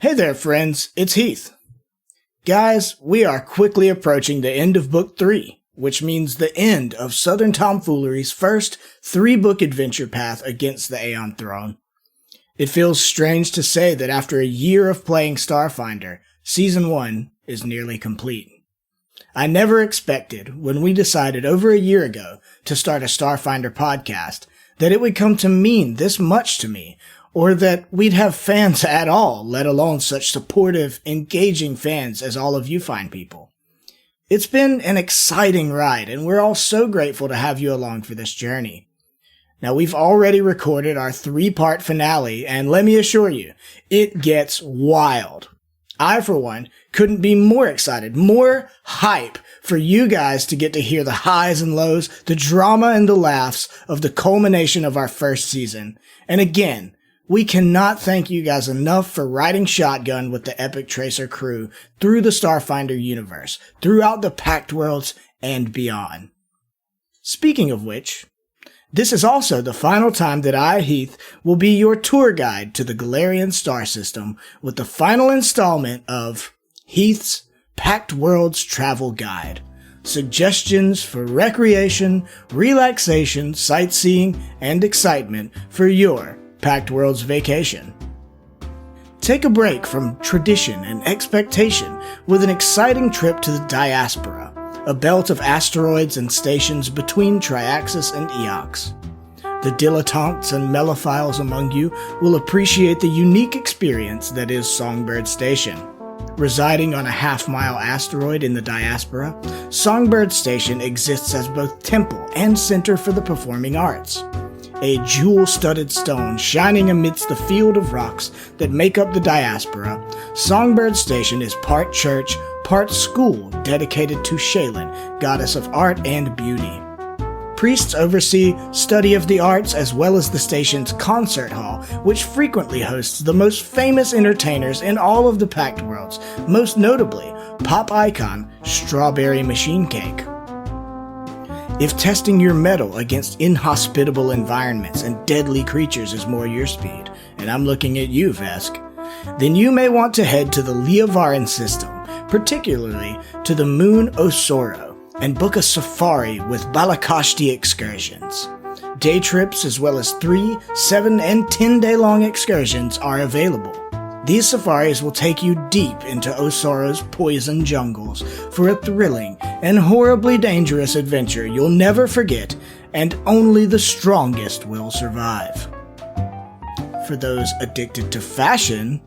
Hey there, friends. It's Heath. Guys, we are quickly approaching the end of Book 3, which means the end of Southern Tomfoolery's first 3-book adventure path against the Aeon throne. It feels strange to say that after a year of playing Starfinder, Season 1 is nearly complete. I never expected, when we decided over a year ago to start a Starfinder podcast, that it would come to mean this much to me, or that we'd have fans at all, let alone such supportive, engaging fans as all of you fine people. It's been an exciting ride, and we're all so grateful to have you along for this journey. Now, we've already recorded our 3-part finale, and let me assure you, it gets wild. I, for one, couldn't be more excited, more hype for you guys to get to hear the highs and lows, the drama and the laughs of the culmination of our first season. And again, we cannot thank you guys enough for riding shotgun with the Epic Tracer crew through the Starfinder universe, throughout the Pact Worlds, and beyond. Speaking of which, this is also the final time that I, Heath, will be your tour guide to the Galarian star system with the final installment of Heath's Pact Worlds Travel Guide. Suggestions for recreation, relaxation, sightseeing, and excitement for your Pact Worlds vacation. Take a break from tradition and expectation with an exciting trip to the Diaspora, a belt of asteroids and stations between Triaxis and Eox. The dilettantes and mellophiles among you will appreciate the unique experience that is Songbird Station. Residing on a half-mile asteroid in the Diaspora, Songbird Station exists as both temple and center for the performing arts. A jewel-studded stone shining amidst the field of rocks that make up the Diaspora, Songbird Station is part church, part school dedicated to Shaylin, goddess of art and beauty. Priests oversee study of the arts as well as the station's concert hall, which frequently hosts the most famous entertainers in all of the Pact Worlds, most notably pop icon Strawberry Machine Cake. If testing your mettle against inhospitable environments and deadly creatures is more your speed, and I'm looking at you, Vesk, then you may want to head to the Leovaran system, particularly to the moon Osoro, and book a safari with Balakashti excursions. Day trips as well as 3, 7, and 10-day-long excursions are available. These safaris will take you deep into Osoro's poison jungles for a thrilling and horribly dangerous adventure you'll never forget, and only the strongest will survive. For those addicted to fashion,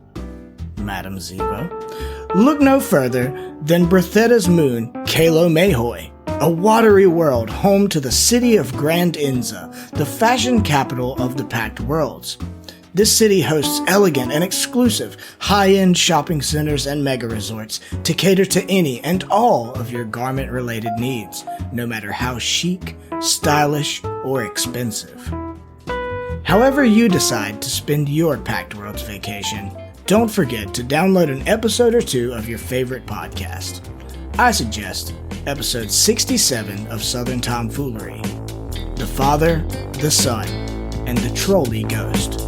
Madam Zevo, look no further than Berthetta's moon, Kalo Mayhoy, a watery world home to the city of Grand Inza, the fashion capital of the Pact Worlds. This city hosts elegant and exclusive high-end shopping centers and mega resorts to cater to any and all of your garment-related needs, no matter how chic, stylish, or expensive. However you decide to spend your Pact Worlds vacation, don't forget to download an episode or 2 of your favorite podcast. I suggest episode 67 of Southern Tomfoolery, The Father, the Son, and the Trolly Ghost.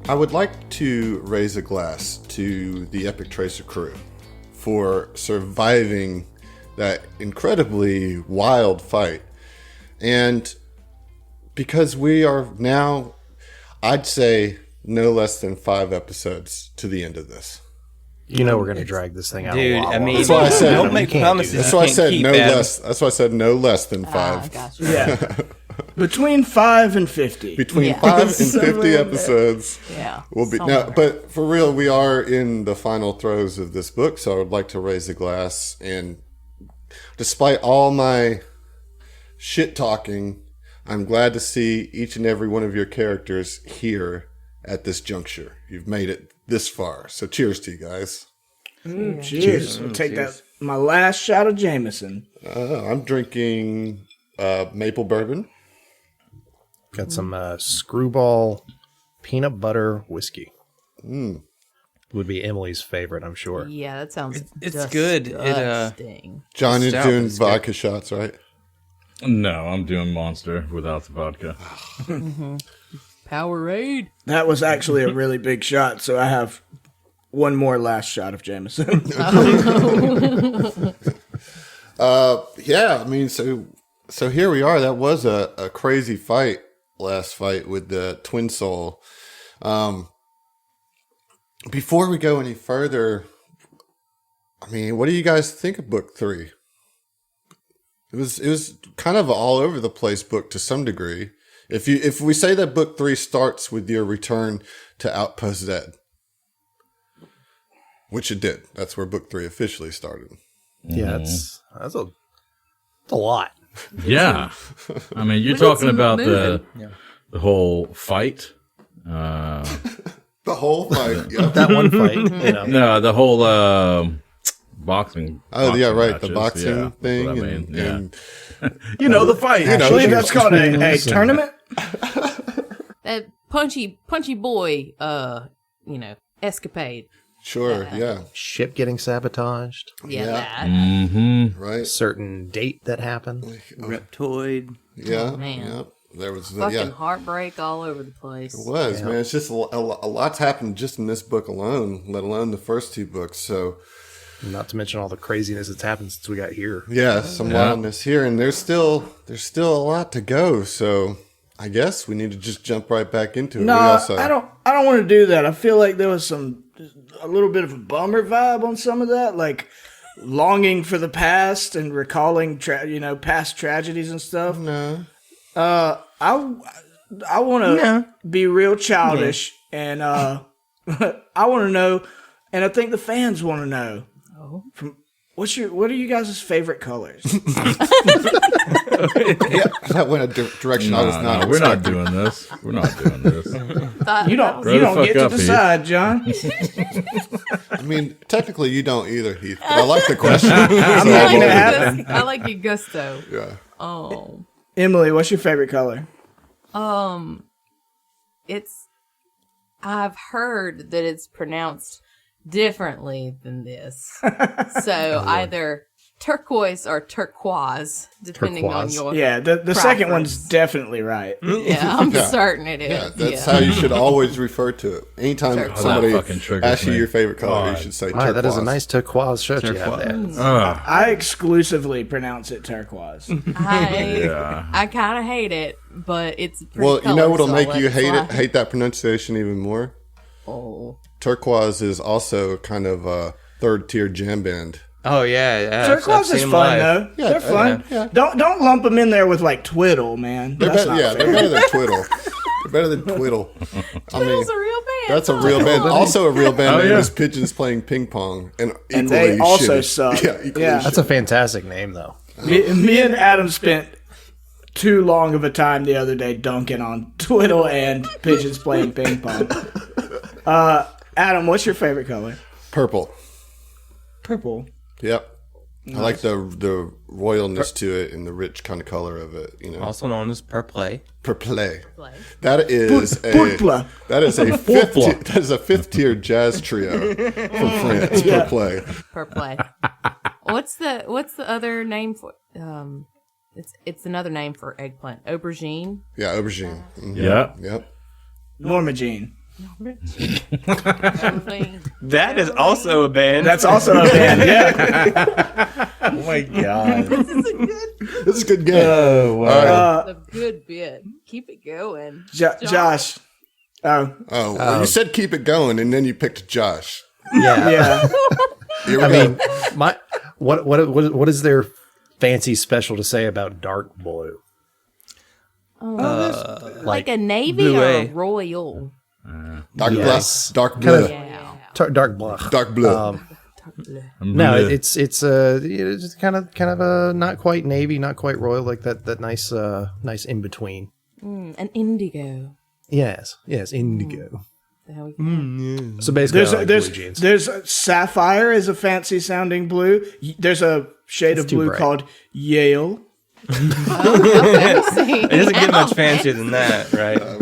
I would like to raise a glass to the Epic Tracer crew for surviving that incredibly wild fight. And because we are now, I'd say, no less than 5 episodes to the end of this. You know we're gonna drag this thing out. Dude, a lot I mean, That's why I said don't make promises. That's you why I can't said keep, no Adam. less. That's why I said no less than 5. Gotcha. Yeah. Between 5 and 50. Between Yeah. 5 and Somewhere 50 in there. episodes. Yeah. We'll be somewhere. now, but for real, we are in the final throes of this book, so I would like to raise a glass. And despite all my shit talking, I'm glad to see each and every one of your characters here at this juncture. You've made it this far, so cheers to you guys. Cheers. I'll take that. My last shot of Jameson. I'm drinking maple bourbon. Got some Screwball peanut butter whiskey. Would be Emily's favorite, I'm sure. Yeah, that sounds. It's good. disgusting. John is Stout doing is good. vodka shots, right? No, I'm doing Monster without the vodka. Powerade. That was actually a really big shot, so I have one more last shot of Jameson. Yeah, I mean, so here we are. That was a crazy fight, last fight with the Twin Soul. Before we go any further, I mean, what do you guys think of book 3? It was kind of all over the place book to some degree. If we say that book 3 starts with your return to Outpost Z, which it did. That's where book 3 officially started. Yeah, that's a lot. Yeah. I mean, you're talking about the whole fight. The whole fight. Yeah. That one fight, you know. No, the whole boxing. Oh, yeah, right. matches. The boxing Yeah, thing. that's what I and, mean. Yeah. and You know the fight. Actually, that's called a tournament. That punchy boy, escapade. sure, yeah. Ship getting sabotaged. Yeah, Yeah. that. Mm-hmm. Right. Certain date that happened. Reptoid. Yeah. Oh, man. Yeah. There was the, Fucking yeah. heartbreak all over the place. It was, man. It's just a lot's happened just in this book alone, let alone the first 2 books. So, Not to mention all the craziness that's happened since we got here. yeah, some wildness here, and there's still a lot to go. So, I guess we need to just jump right back into it. No, What else, I don't want to do that. I feel like there was a little bit of a bummer vibe on some of that, like longing for the past and recalling, past tragedies and stuff. No. I want to be real childish, and I want to know, and I think the fans want to know. From what are you guys' favorite colors? Yeah, that went a direction I was not. We're not doing this. We're not doing this. You don't Grow the fuck get to up, Heath. decide, John. I mean, technically, you don't either, Heath. But I like the question. I'm making it happen. I like your gusto. Yeah. Oh. Emily, what's your favorite color? I've heard that it's pronounced differently than this. So either turquoise or turquoise, depending Turquoise. on your. Yeah, the second one's preference. definitely right. Yeah, I'm Yeah. certain it is. Yeah, that's how you should always refer to it. Anytime Turquoise. somebody That fucking triggers asks you me. your favorite color, you should say All right, that is a turquoise. nice turquoise shirt you have there. I exclusively pronounce it turquoise. I kind of hate it, but it's a pretty Well, you know color, what'll so make I'll you let it hate slide. hate that pronunciation even more? Oh. Turquoise is also kind of a third-tier jam band. Oh yeah. Turquoise is fun though. Yeah, They're fun. yeah. Don't lump them in there with like twiddle, man. They're That's better, not yeah, fair. they're better than Twiddle. They're better than Twiddle. I mean, Twiddle's a real band. that's a real band. Also, a real band Oh, name yeah. is Pigeons Playing Ping Pong, and And equally they also shitty. suck. Yeah, equally Yeah. That's a fantastic name, though. Me and Adam spent too long of a time the other day dunking on twiddle and pigeons playing ping pong. Adam, what's your favorite color? purple. Purple. Yep. I like the royalness to it and the rich kind of color of it. You know, Also known as Purple. purple. That is Purple. that is a fifth tier jazz trio from France. Yeah. Purple. Purple. What's the other name for? It's another name for eggplant. Aubergine. Yeah, aubergine. Mhm. Yeah. Yep. Norma Jean. Aubergine. That is also a band. That's also a band, yeah. Oh my god. This is a good game. Oh, wow. All right. A good bit. Keep it going. Josh. Oh, Well, you said keep it going, and then you picked Josh. Yeah. Yeah. Here we I go. mean, what is their fancy special to say about dark blue? Like a navy Blue or A. a royal? Dark Yes. blue. Dark blue. Yeah. Dark blue. Dark blue. No, it's kind of a not quite navy, not quite royal, like that nice in between. An indigo. Yes, indigo. There we go. So basically, I like blue jeans. There's sapphire is a fancy sounding blue. There's a shade of too blue bright. called Yale. It doesn't get much fancier than that, right? I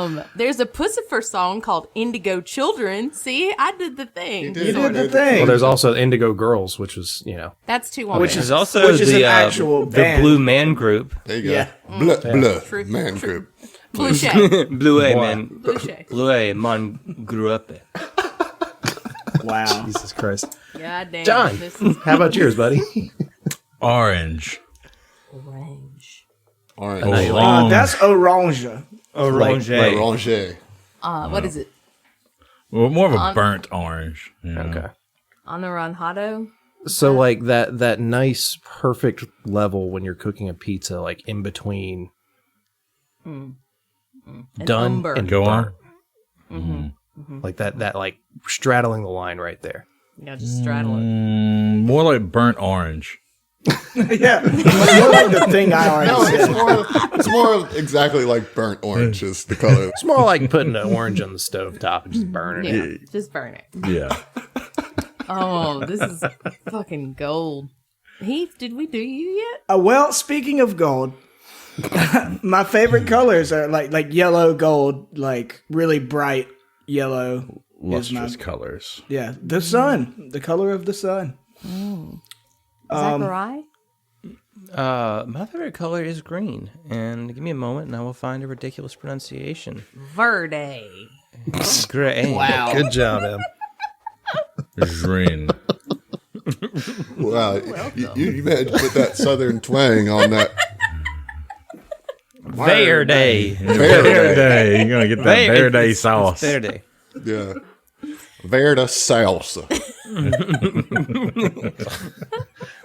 mean, There's a Pussifer song called Indigo Children. See, I did the thing. did. You did the Well, thing. there's also Indigo Girls, which was That's too long. Which There's is- also which is an the actual the band. Blue Man Group. there you go. Yeah. Blue man group. Blue Shay. Blue A man. Blue Shay. Blue A man grew up. Wow. Jesus Christ. God damn. John. This is How about yours, buddy? Orange. orange. Orange. That's orange. Orange. Orange. What is it? Well, more of a burnt orange. You know? Okay. Anaranjado? So like that nice perfect level when you're cooking a pizza, like in between done umber. and Go on. burnt. Like that like straddling the line right there. Yeah, just straddle it. More like burnt orange. Yeah. You're like the thing I already No, said. it's more exactly like burnt orange is the color. It's more like putting an orange on the stove top and just burning it. Yeah, just burn it. Yeah. Oh, this is fucking gold. Heath, did we do you yet? Well, speaking of gold, my favorite colors are like yellow, gold, like really bright yellow. Lustrous colors. Yeah, the sun, the color of the sun. Zachariah? My favorite color is green. And give me a moment and I will find a ridiculous pronunciation. Verde. Gray. Wow. Good job, Em. Green. Wow, you had to put that southern twang on that. Verde. Verde. You're going to get that Verde sauce. Verde. Yeah, Verda salsa.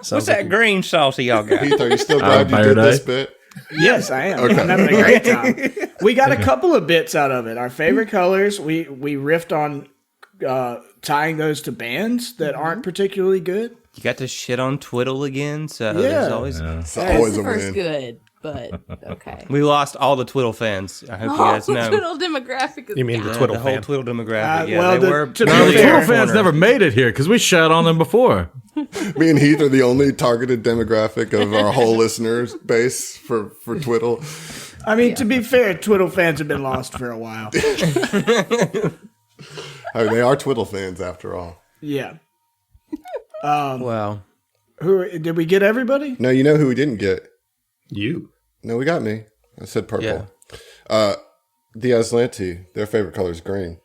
What's that green sauce y'all got? Heath, are you still glad you did this bit? Yes, I am. I'm having a great time. We got a couple of bits out of it. Our favorite colors. We riffed on tying those to bands that aren't particularly good. You got to shit on Twiddle again, so Yeah. there's always... It's always a First win. good, but okay. We lost all the Twiddle fans. I hope you guys know. Twiddle demographic is You mean the gone. Twiddle The whole fan? Twiddle demographic. Yeah, well, they the- were... to be No, the fair- Twiddle fans never made it here because we shot on them before. Me and Heath are the only targeted demographic of our whole listeners base for Twiddle. I mean, to be fair, Twiddle fans have been lost for a while. I mean, they are Twiddle fans after all. Yeah. Wow. Who did we get? Everybody? No, you know who we didn't get? You. No, we got me. I said purple. Yeah. The Aslanti, their favorite color is green.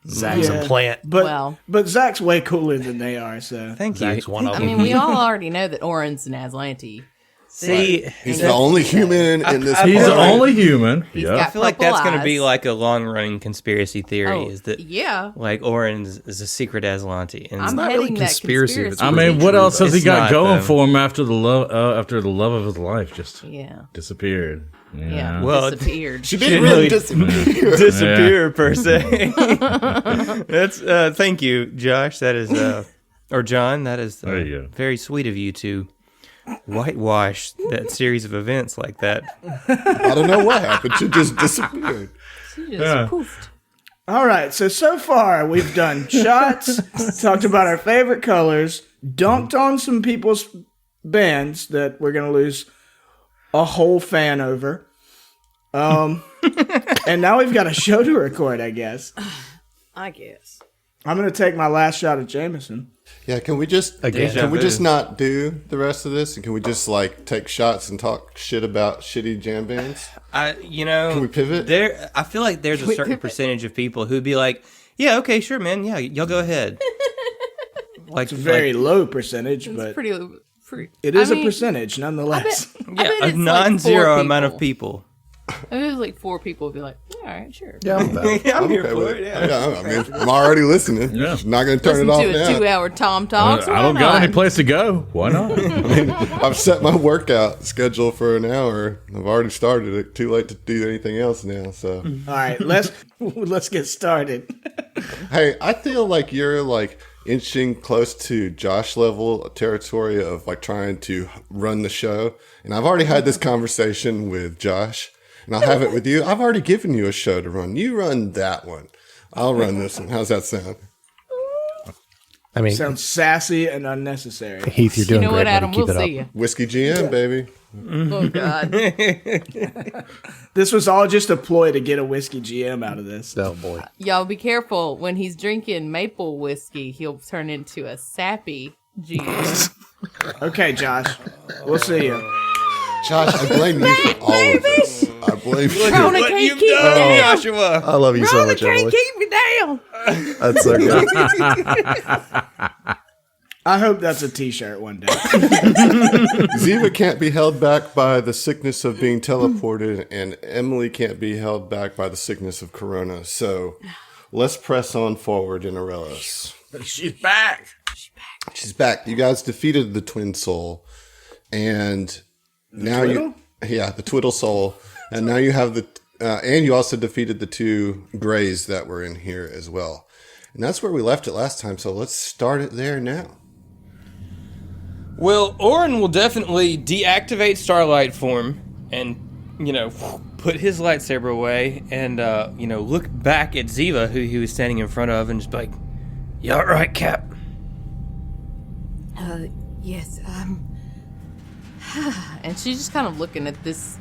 Zach's Yeah. a plant. But Zach's way cooler than they are. So Thank you. Zach's one of I them. mean, we all already know that Orange and Aslanti. See, He's the only human in this. He's the party. only human. He's Yeah. got I feel like purple that's going to be eyes. like a long-running conspiracy theory. Oh, is that yeah. like Orange is a secret Aslanti? And I'm not heading really that conspiracy, conspiracy. it's I really mean, what true, else has he It's got not, going though. for him after the love of his life just Yeah. disappeared? Yeah. Well, Disappeared. She didn't really disappear. disappear per se. That's thank you, Josh. That is or John. That is There you go. very sweet of you to whitewash that series of events like that. I don't know what happened. She just disappeared. She just poofed. all right. So far we've done shots, talked about our favorite colors, dunked on some people's bands that we're gonna lose a whole fan over. And now we've got a show to record. I guess I guess. I'm gonna take my last shot of Jameson. Yeah, can we just Again. can we just not do the rest of this, and can we just like take shots and talk shit about shitty jam bands? Can we pivot? There, I feel like there's a certain percentage of people who'd be like, "Yeah, okay, sure, man. Yeah, y'all go ahead." Like It's a very low percentage, It's but pretty. it is I mean, a percentage nonetheless. I bet yeah, it's a like non-zero four amount of people. people. I mean, it was like 4 people would be like, All right, sure. Yeah, I'm back. I'm here okay for with it. it. Yeah. I mean, I'm already listening. Yeah. Not going to turn Listen it to off a now. 2-hour Tom Talks. I don't got any place to go. Why not? I've set my workout schedule for an hour. I've already started it. Too late to do anything else now. So, All right, let's get started. hey, I feel like you're like inching close to Josh level territory of like trying to run the show. And I've already had this conversation with Josh, and I'll have it with you. I've already given you a show to run. You run that one. I'll run this one. How's that sound? I mean, Sounds sassy and unnecessary. Heath, you're doing You know great, what, Adam? buddy. Keep We'll it see up. you. Whiskey GM, baby. Oh, God. This was all just a ploy to get a whiskey GM out of this. Oh, boy. Y'all be careful. When he's drinking maple whiskey, he'll turn into a sappy GM. Okay, Josh, we'll see you. Josh, I blame you for all of this. I blame you. Rona What can't you've keep me done, down. Joshua. I love you so Rona much, can't Emily. keep me down. That's so good. I hope that's a T-shirt one day. Ziva can't be held back by the sickness of being teleported, and Emily can't be held back by the sickness of Corona. So let's press on forward in Aurelis. She's back. She's back. You guys defeated the Twin Soul, and now Twiddle? the Twiddle Soul, and now you have the, and you also defeated the 2 Greys that were in here as well. And that's where we left it last time, so let's start it there now. Well, Orin will definitely deactivate Starlight form and, put his lightsaber away and, look back at Ziva, who he was standing in front of, and just be like, "You all right, Cap?" Yes, and she's just kind of looking at this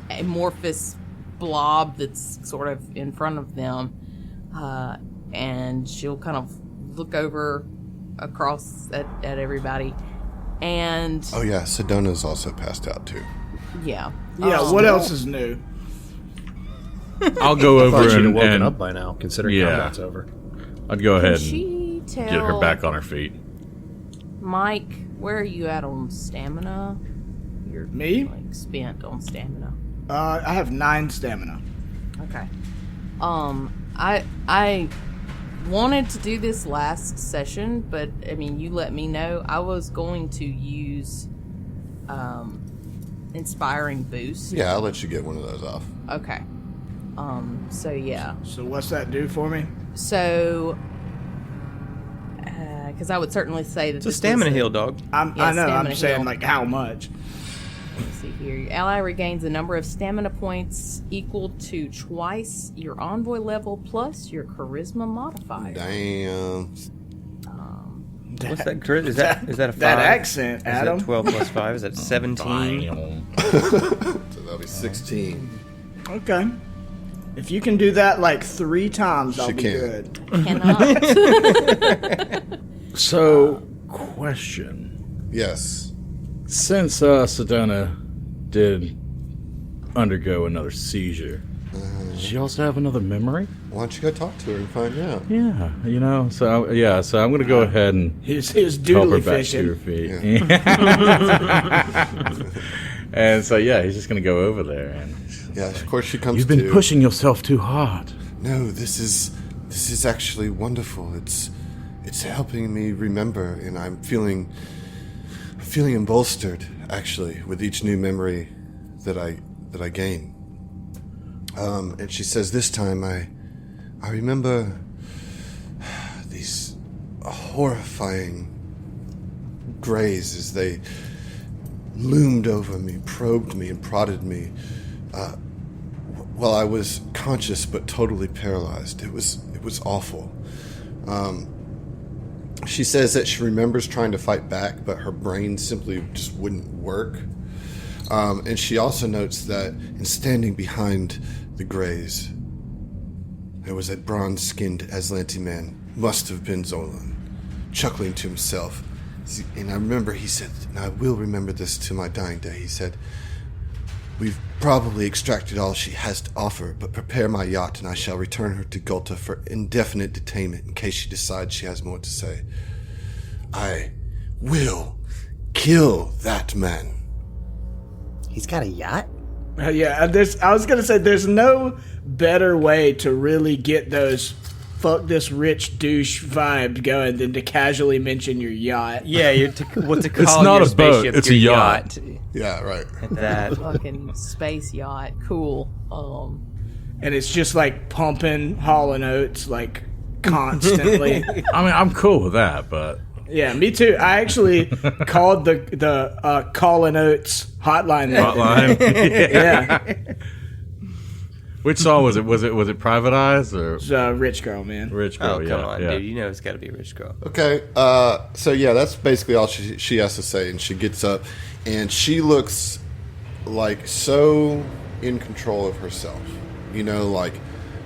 amorphous blob that's sort of in front of them, and she'll kind of look over across at everybody, and Oh yeah, Sedona's also passed out too. yeah, Yeah, what else is new? I'll go I over thought she'd have and, woken and up by now, considering Yeah. combat's over. I'd go ahead and she tell get her back on her feet. Mike, where are you at on stamina? You're Me? like spent on stamina. I have 9 stamina. Okay. I wanted to do this last session, but I mean, you let me know. I was going to use inspiring boost. Yeah, I'll let you get one of those off. Okay. So yeah. So what's that do for me? So because I would certainly say that It's a stamina heal, dog. I know. I'm stamina saying heal. like how much? Let's see here. Your ally regains a number of stamina points equal to twice your envoy level plus your charisma modifier. Damn. What's that crit? Is that a 5? That accent, Is Adam. that 12 plus 5? Is that 17? So that'll be 16. Okay. If you can do that like 3 times, I'll She be can. good. Cannot. So, question. Yes. Since Sedona did undergo another seizure, did she also have another memory? Why don't you go talk to her and find out? Yeah, so I'm going to go ahead and He was help her doodly back to her fishing. feet. And so, yeah, he's just going to go over there. And Yeah, of course she comes you've been to. pushing yourself too hard. No, this is actually wonderful. It's helping me remember, and I'm feeling bolstered actually with each new memory that I gain. And she says this time I remember these horrifying greys as they loomed over me, probed me, and prodded me. While I was conscious but totally paralyzed. It was awful. She says that she remembers trying to fight back, but her brain simply just wouldn't work. And she also notes that in standing behind the Greys, there was a bronze-skinned Aslanti man, must have been Zolan, chuckling to himself. And I remember he said, and I will remember this to my dying day, he said, "We've probably extracted all she has to offer, but prepare my yacht and I shall return her to Gulta for indefinite detainment in case she decides she has more to say. I will kill that man." He's got a yacht? Yeah, I was gonna say there's no better way to really get those fuck this rich douche vibe going than to casually mention your yacht. Yeah, what to call It's not your a boat, spaceship, it's your a yacht. Yeah, right. That. Fucking space yacht. Cool. And it's just like pumping Hall & Oates like constantly. I mean, I'm cool with that, but Yeah, me too. I actually called the Call & Oates hotline. Yeah. Which song was it? Was it Private Eyes or It's Rich Girl, man. Rich Girl? Oh, come on, yeah. dude. You know it's got to be a rich girl. Okay, so yeah, that's basically all she has to say, and she gets up, and she looks like so in control of herself. You know, like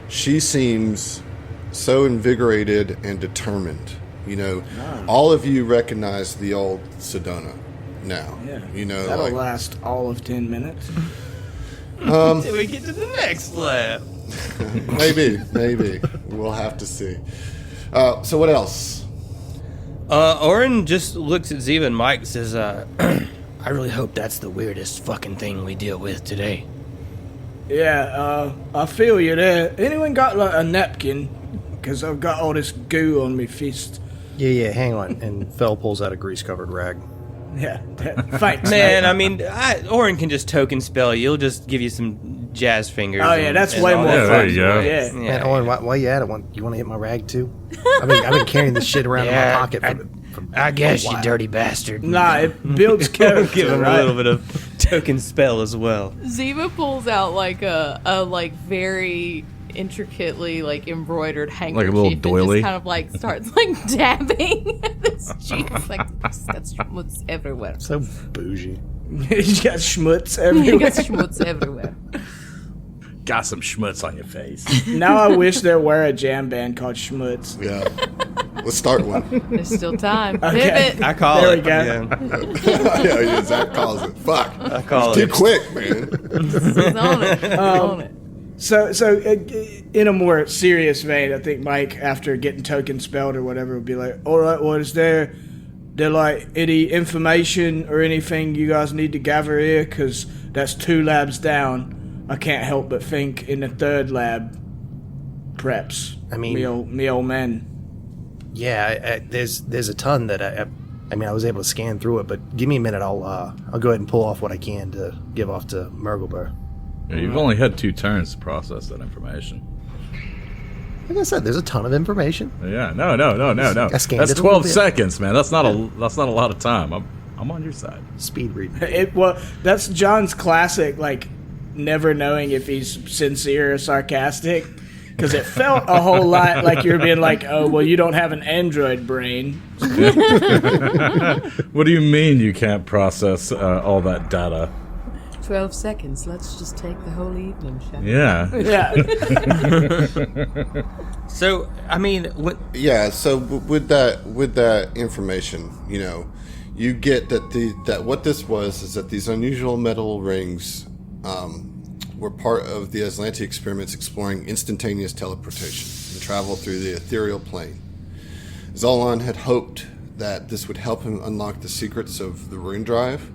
she seems so invigorated and determined. You know, all of you recognize the old Sedona now. Yeah. You know, that'll like last all of 10 minutes. Till we get to the next lap. maybe we'll have to see. So what else? Oren just looks at Ziva and Mike and says, I really hope that's the weirdest fucking thing we deal with today. Yeah, I feel you there. Anyone got like a napkin? Because I've got all this goo on my fist. Yeah, hang on. And Fell pulls out a grease-covered rag. Yeah, thanks, Man, mate. I mean, Oren can just token spell you. He'll just give you some jazz fingers. Oh yeah, that's way all more that. Yeah, there fun. you go. Yeah. Man, Owen, why you at it? You want to hit my rag too? I've been carrying this shit around in my pocket for I guess a you while. dirty bastard. Nah, it builds character, Give him right? a little bit of token spell as well. Ziva pulls out like a very intricately like embroidered handkerchief, little and doily? just kind of like starts like dabbing at his cheeks, like it's got schmutz everywhere. So bougie. He's got schmutz He everywhere. got schmutz everywhere. Got some schmutz on your face. Now I wish there were a jam band called Schmutz. Yeah, let's start one. There's still time. Okay. Pivot. I call There it. we go. Yeah, Yeah, Zach calls it. Fuck. I call Too it. quick, man. He's on it. He's on it. So in a more serious vein, I think Mike, after getting token spelled or whatever, would be like, all right, well, is there like any information or anything you guys need to gather here? Because that's 2 labs down. I can't help but think in the 3rd lab, preps. I mean- me old man. Yeah, there's a ton that I mean, I was able to scan through it, but give me a minute. I'll go ahead and pull off what I can to give off to Murglebear. Yeah, you've only had 2 turns to process that information. Like I said, there's a ton of information. Yeah, no. I scanned That's it a 12 little bit. seconds, man. That's not a lot of time. I'm on your side. Speed read. That's John's classic, like, never knowing if he's sincere or sarcastic. Because it felt a whole lot like you were being like, oh, well, you don't have an android brain. What do you mean you can't process all that data? 12 seconds. Let's just take the whole evening, shall we? Yeah. Yeah. So, I mean, Yeah, so with that information, you know, you get that what this was is that these unusual metal rings were part of the Aslanti experiments exploring instantaneous teleportation and travel through the ethereal plane. Zolan had hoped that this would help him unlock the secrets of the rune drive.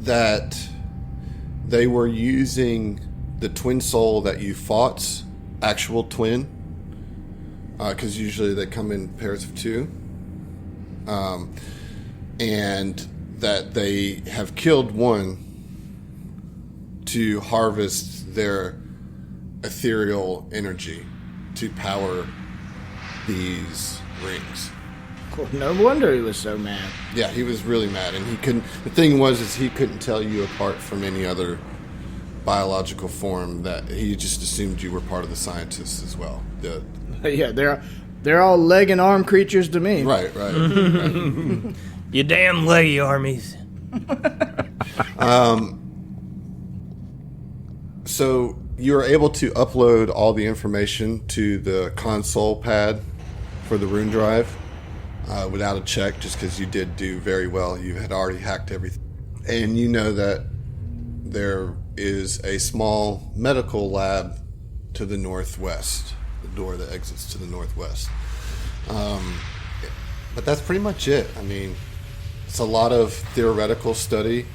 That they were using the twin soul that you fought's actual twin, because usually they come in pairs of 2, and that they have killed one to harvest their ethereal energy to power these rings. No wonder he was so mad. Yeah, he was really mad, and he couldn't. The thing was, is he couldn't tell you apart from any other biological form. That he just assumed you were part of the scientists as well. Yeah, they're all leg and arm creatures to me. Right. you damn leggy armies. So you're able to upload all the information to the console pad for the rune drive without a check, just because you did do very well. You had already hacked everything. And you know that there is a small medical lab to the northwest, the door that exits to the northwest. But that's pretty much it. I mean, it's a lot of theoretical study.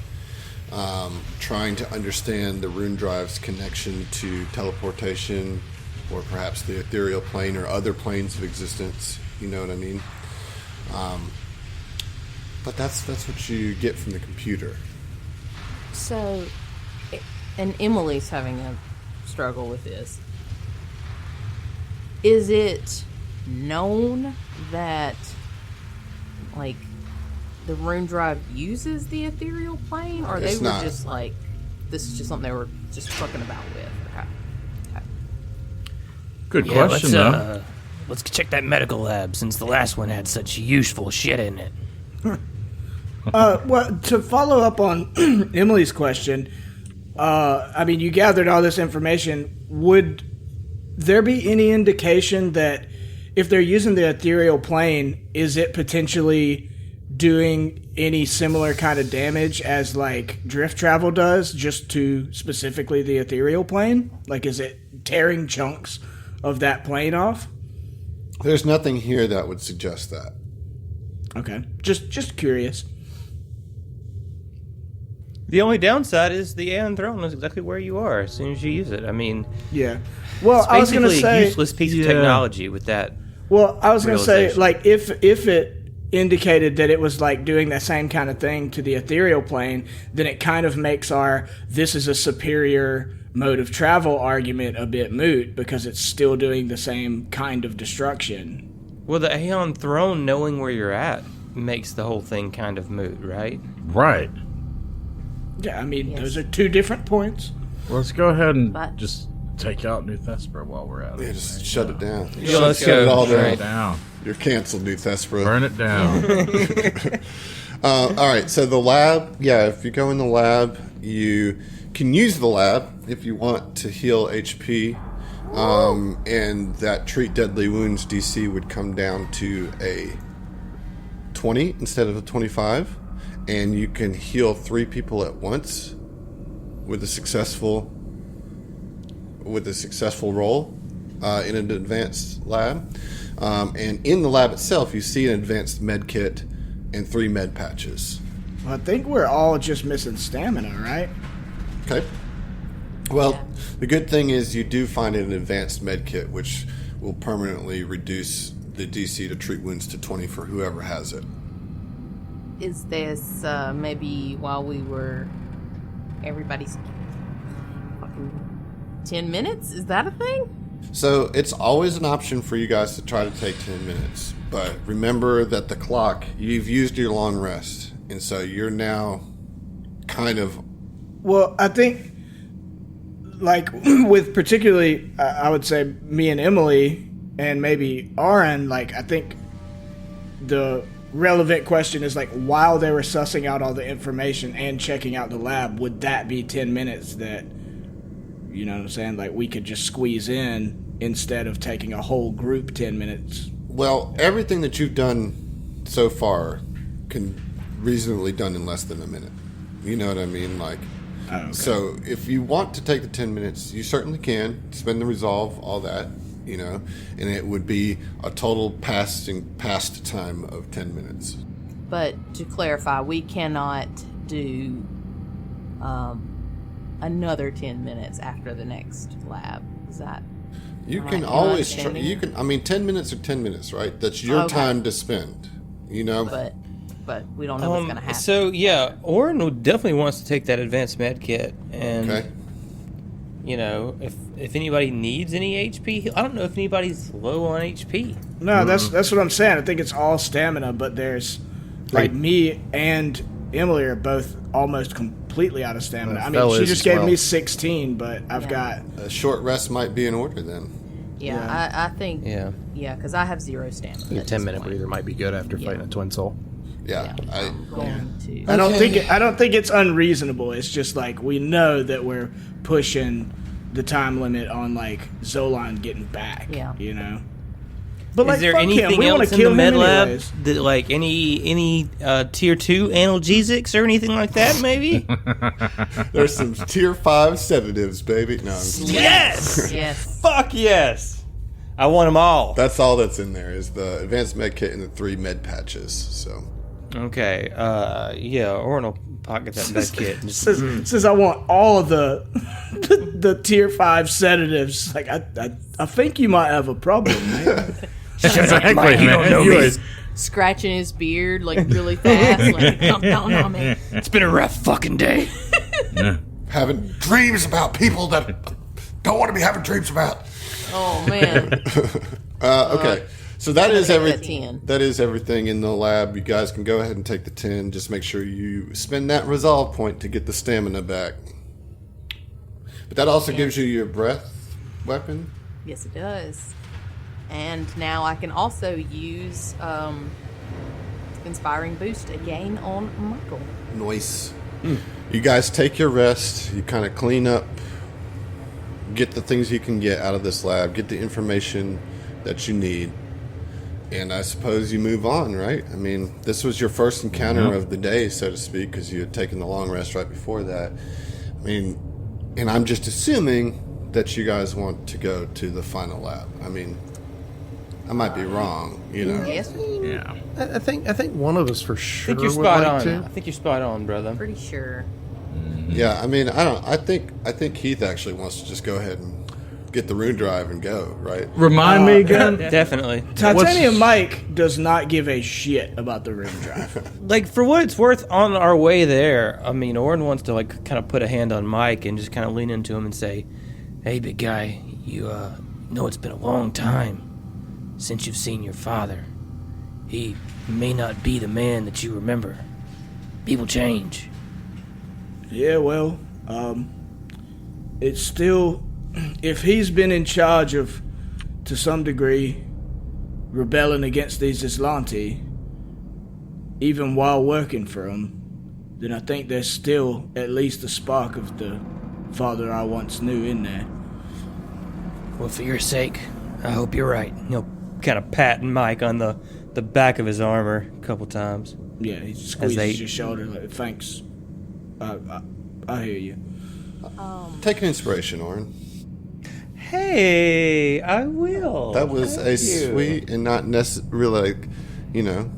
trying to understand the rune drive's connection to teleportation, or perhaps the ethereal plane or other planes of existence. You know what I mean? But that's what you get from the computer. So, and Emily's having a struggle with this. Is it known that, like, the rune drive uses the ethereal plane, or It's they were not. just like, this is just something they were just fucking about with? Okay. Good question, though. Let's check that medical lab since the last one had such useful shit in it. Well, to follow up on Emily's question, I mean, you gathered all this information. Would there be any indication that if they're using the ethereal plane, is it potentially doing any similar kind of damage as, like, drift travel does, just to specifically the ethereal plane? Like, is it tearing chunks of that plane off? There's nothing here that would suggest that. Okay, just curious. The only downside is the Aeon throne knows exactly where you are as soon as you use it. I mean, Yeah. Well, it's I was going to basically say... a useless piece of technology with that. Well, I was going to say, realization. like, if it indicated that it was, like, doing that same kind of thing to the ethereal plane, then it kind of makes our this is a superior mode of travel argument a bit moot, because it's still doing the same kind of destruction. Well, the Aeon throne knowing where you're at makes the whole thing kind of moot, right? Right. Yeah, I mean, Yes. those are two different points. Let's go ahead and But- just take out New Thespera while we're at it. Yeah, just shut it down. Yeah, let's Shut it go. all Burn down. it down. You're canceled, New Thespera. Burn it down. All right, so the lab, yeah, if you go in the lab, you can use the lab if you want to heal HP, and that treat deadly wounds DC would come down to a 20 instead of a 25, and you can heal 3 people at once with a successful roll in an advanced lab. And in the lab itself, you see an advanced med kit and 3 med patches. Well, I think we're all just missing stamina, right? Okay. Well, the good thing is you do find an advanced med kit, which will permanently reduce the DC to treat wounds to 20 for whoever has it. Is this maybe while we were everybody's fucking 10 minutes? Is that a thing? So it's always an option for you guys to try to take 10 minutes. But remember that the clock, you've used your long rest. And so you're now kind of... Well, I think, like, with particularly, I would say me and Emily, and maybe Aaron, like, I think the relevant question is, like, while they were sussing out all the information and checking out the lab, would that be 10 minutes that, you know what I'm saying, like, we could just squeeze in instead of taking a whole group 10 minutes? Well, everything that you've done so far can reasonably done in less than a minute. You know what I mean? Like, Okay. so if you want to take the 10 minutes, you certainly can spend the resolve, all that, you know, and it would be a total past time of 10 minutes. But to clarify, we cannot do another 10 minutes after the next lab. Is that... You Am can I always try. understanding? You can. I mean, 10 minutes are 10 minutes, right? That's your Okay. time to spend. You know. But we don't know what's going to happen. So yeah, Orin definitely wants to take that advanced med kit, and Okay. you know, if anybody needs any HP, I don't know if anybody's low on HP. No, that's what I'm saying. I think it's all stamina, but there's, like, me and Emily are both almost completely out of stamina. I mean, Fellas she just as gave well. me 16, but I've Yeah. got... A short rest might be in order then. I think... Yeah. Yeah, because I have 0 stamina. A at 10-minute this point. breather might be good after fighting a twin soul. Yeah. I'm going to... I don't think it's unreasonable. It's just, like, we know that we're pushing the time limit on, like, Zolan getting back. Yeah. You know. But, like, Is there fuck him. anything We wanna else in kill the him med lab anyways. that, like, any tier 2 analgesics or anything like that? Maybe. There's some tier 5 sedatives, baby. No, Yes. Yes. Fuck yes. I want them all. that's all that's in there is the advanced med kit and the 3 med patches. So Okay. Yeah. Orin will pocket that kit. And just, Says I want all of the the tier 5 sedatives. Like I think you might have a problem, man. Exactly, man. You always- Scratching his beard like really fast, like come down on me. It's been a rough fucking day. Yeah. Having dreams about people that don't want to be having dreams about. Oh man. Okay. So that is take that everything. 10. That is everything in the lab. You guys can go ahead and take the 10. Just make sure you spend that resolve point to get the stamina back. But that also gives you your breath weapon. Yes, it does. And now I can also use Inspiring Boost again on Michael. Nice. You guys take your rest. You kind of clean up, get the things you can get out of this lab, get the information that you need, and I suppose you move on, right? I mean, this was your first encounter of the day, so to speak, because you had taken the long rest right before that. I mean, and I'm just assuming that you guys want to go to the final lab. I mean, I might be wrong, you know. Yes, Yeah. I think one of us for I sure think you're would spot like on. to. I think you're spot on, brother. pretty sure. Yeah, I mean, I think Heath actually wants to just go ahead and get the rune drive and go, right? Remind me again. Definitely. Titanium Mike does not give a shit about the room drive. Like, for what it's worth, on our way there, I mean, Orin wants to, like, kind of put a hand on Mike and just kind of lean into him and say, hey, big guy, you know it's been a long time since you've seen your father. He may not be the man that you remember. People change. Yeah, well, it's still, if he's been in charge of, to some degree, rebelling against these Islanti, even while working for him, then I think there's still at least a spark of the father I once knew in there. Well, for your sake, I hope you're right. He'll kind of patting Mike on the back of his armor a couple times. Yeah, he squeezes your shoulder like, thanks. I hear you. Take an inspiration, Orin. Hey, I will. That was a sweet and not necessarily, like, you know,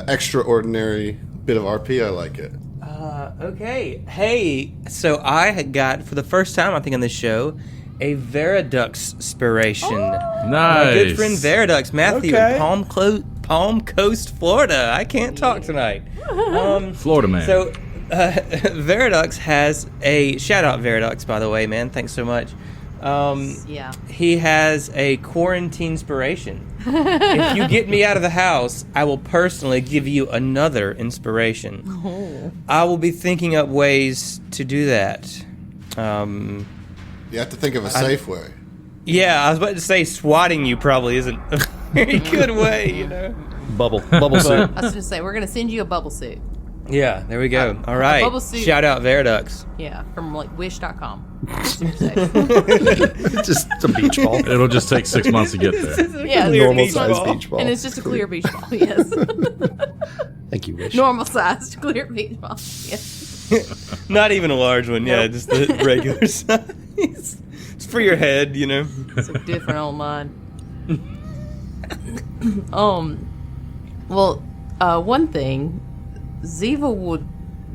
extraordinary bit of RP. I like it. Okay. Hey, so I had got, for the first time, I think, on this show, a Veridux inspiration. Nice. My good friend Veridux, Matthew, Okay. in Palm Coast, Florida. I can't talk tonight. Florida man. So, Veridux has a... Shout out Veridux, by the way, man. Thanks so much. Yeah. He has a quarantine inspiration. If you get me out of the house, I will personally give you another inspiration. Oh. I will be thinking up ways to do that. You have to think of a safe way. Yeah, I was about to say swatting you probably isn't a very good way, you know? Bubble suit. I was going to say, we're going to send you a bubble suit. Yeah, there we go. All right. bubble suit. Shout out Veridux. Yeah, from like wish.com. Just a beach ball. It'll just take 6 months to get there. Yeah, Normal beach size ball. beach ball. And it's just a clear beach ball, yes. Thank you, Wish. Normal sized clear beach ball, yes. Not even a large one, yeah, just the regular size. It's for your head, you know? It's a different old mine. Well, one thing, Ziva would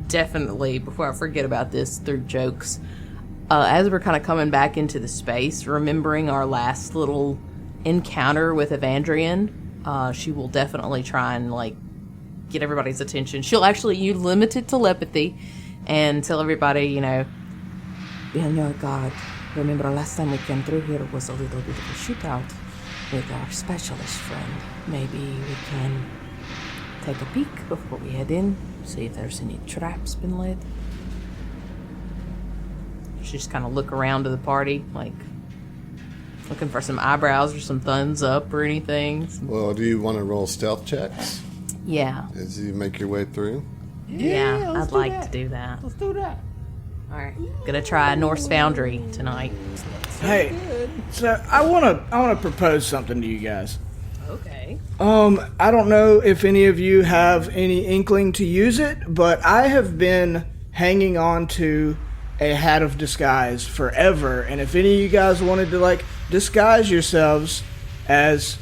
definitely, before I forget about this through jokes, as we're kind of coming back into the space, remembering our last little encounter with Evandrian, she will definitely try and, like, get everybody's attention. She'll actually use limited telepathy and tell everybody, you know, God, remember last time we came through here was a little bit of a shootout with our specialist friend. Maybe we can take a peek before we head in, see if there's any traps been laid. She just kind of look around to the party, like looking for some eyebrows or some thumbs up or anything. Well, do you want to roll stealth checks Yeah, as you make your way through? yeah, I'd like to do that. Let's do that. All right, gonna try Norse Foundry tonight. Hey, so I wanna propose something to you guys. Okay. I don't know if any of you have any inkling to use it, but I have been hanging on to a hat of disguise forever, and if any of you guys wanted to, like, disguise yourselves as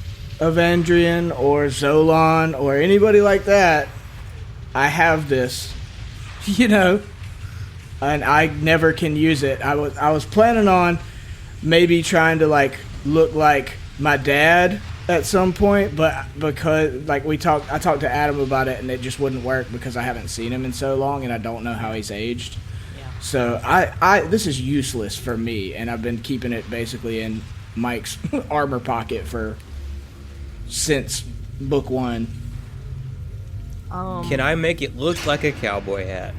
Evandrian or Zolan or anybody like that, I have this, and I never can use it. I was planning on maybe trying to like look like my dad at some point, but because like I talked to Adam about it, and it just wouldn't work because I haven't seen him in so long, and I don't know how he's aged. Yeah. So this is useless for me, and I've been keeping it basically in Mike's armor pocket since book 1. Can I make it look like a cowboy hat?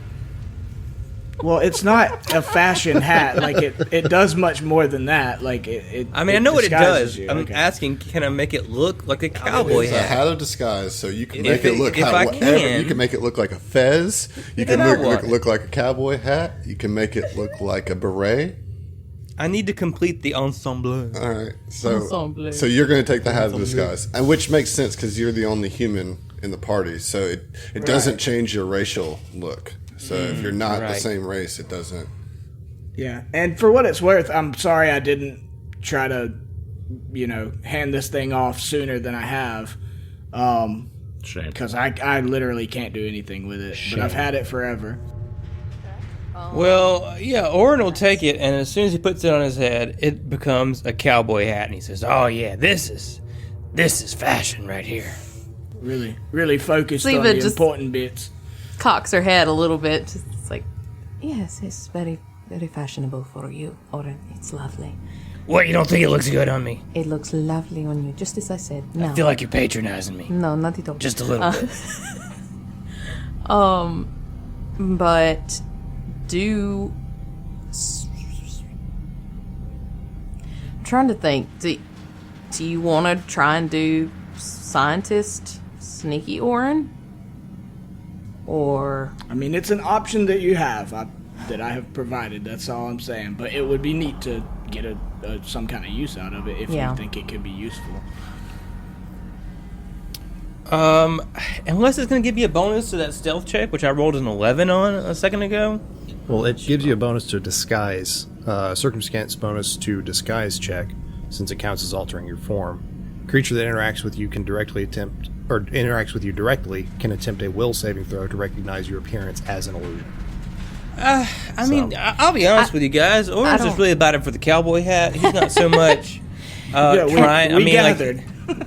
Well, it's not a fashion hat. Like it does much more than that. Like it. I mean, I know what it disguises does. you. I'm Okay. asking, can I make it look like a cowboy It's a hat? hat of disguise, so you can If make it look if I whatever. can- You can make it look like a fez. You Then can I look want it. look like a cowboy hat. You can make it look like a beret. I need to complete the ensemble. All right, so Ensemble. you're going to take the hat of disguise, and which makes sense because you're the only human in the party, so it doesn't change your racial look. So if you're not the right. same race, it doesn't. Yeah, and for what it's worth, I'm sorry I didn't try to, hand this thing off sooner than I have, Shame. because I literally can't do anything with it. But I've had it forever. Well, yeah, Orin will take it, and as soon as he puts it on his head, it becomes a cowboy hat, and he says, "Oh yeah, this is fashion right here." Really, really focused Leave on it the just- important bits. Cocks her head a little bit. Just, it's like, Yes, it's very, very fashionable for you, Oren. It's lovely. What, you don't think it looks good on me? It looks lovely on you, just as I said. No, I feel like you're patronizing me. no, not at all. Just a little bit. but I'm trying to think. Do you want to try and do scientist sneaky Orin? Or I mean, it's an option that you have that I have provided. That's all I'm saying. But it would be neat to get some kind of use out of it if Yeah. you think it could be useful. Unless it's going to give you a bonus to that stealth check, which I rolled an 11 on a second ago. Well, it gives you a bonus to disguise, circumstance bonus to disguise check, since it counts as altering your form. Creature that interacts with you can interacts with you directly can attempt a will saving throw to recognize your appearance as an illusion. I mean, I'll be honest with you guys. Orange is don't- really about it for the cowboy hat. He's not so much Yeah, trying. we gathered.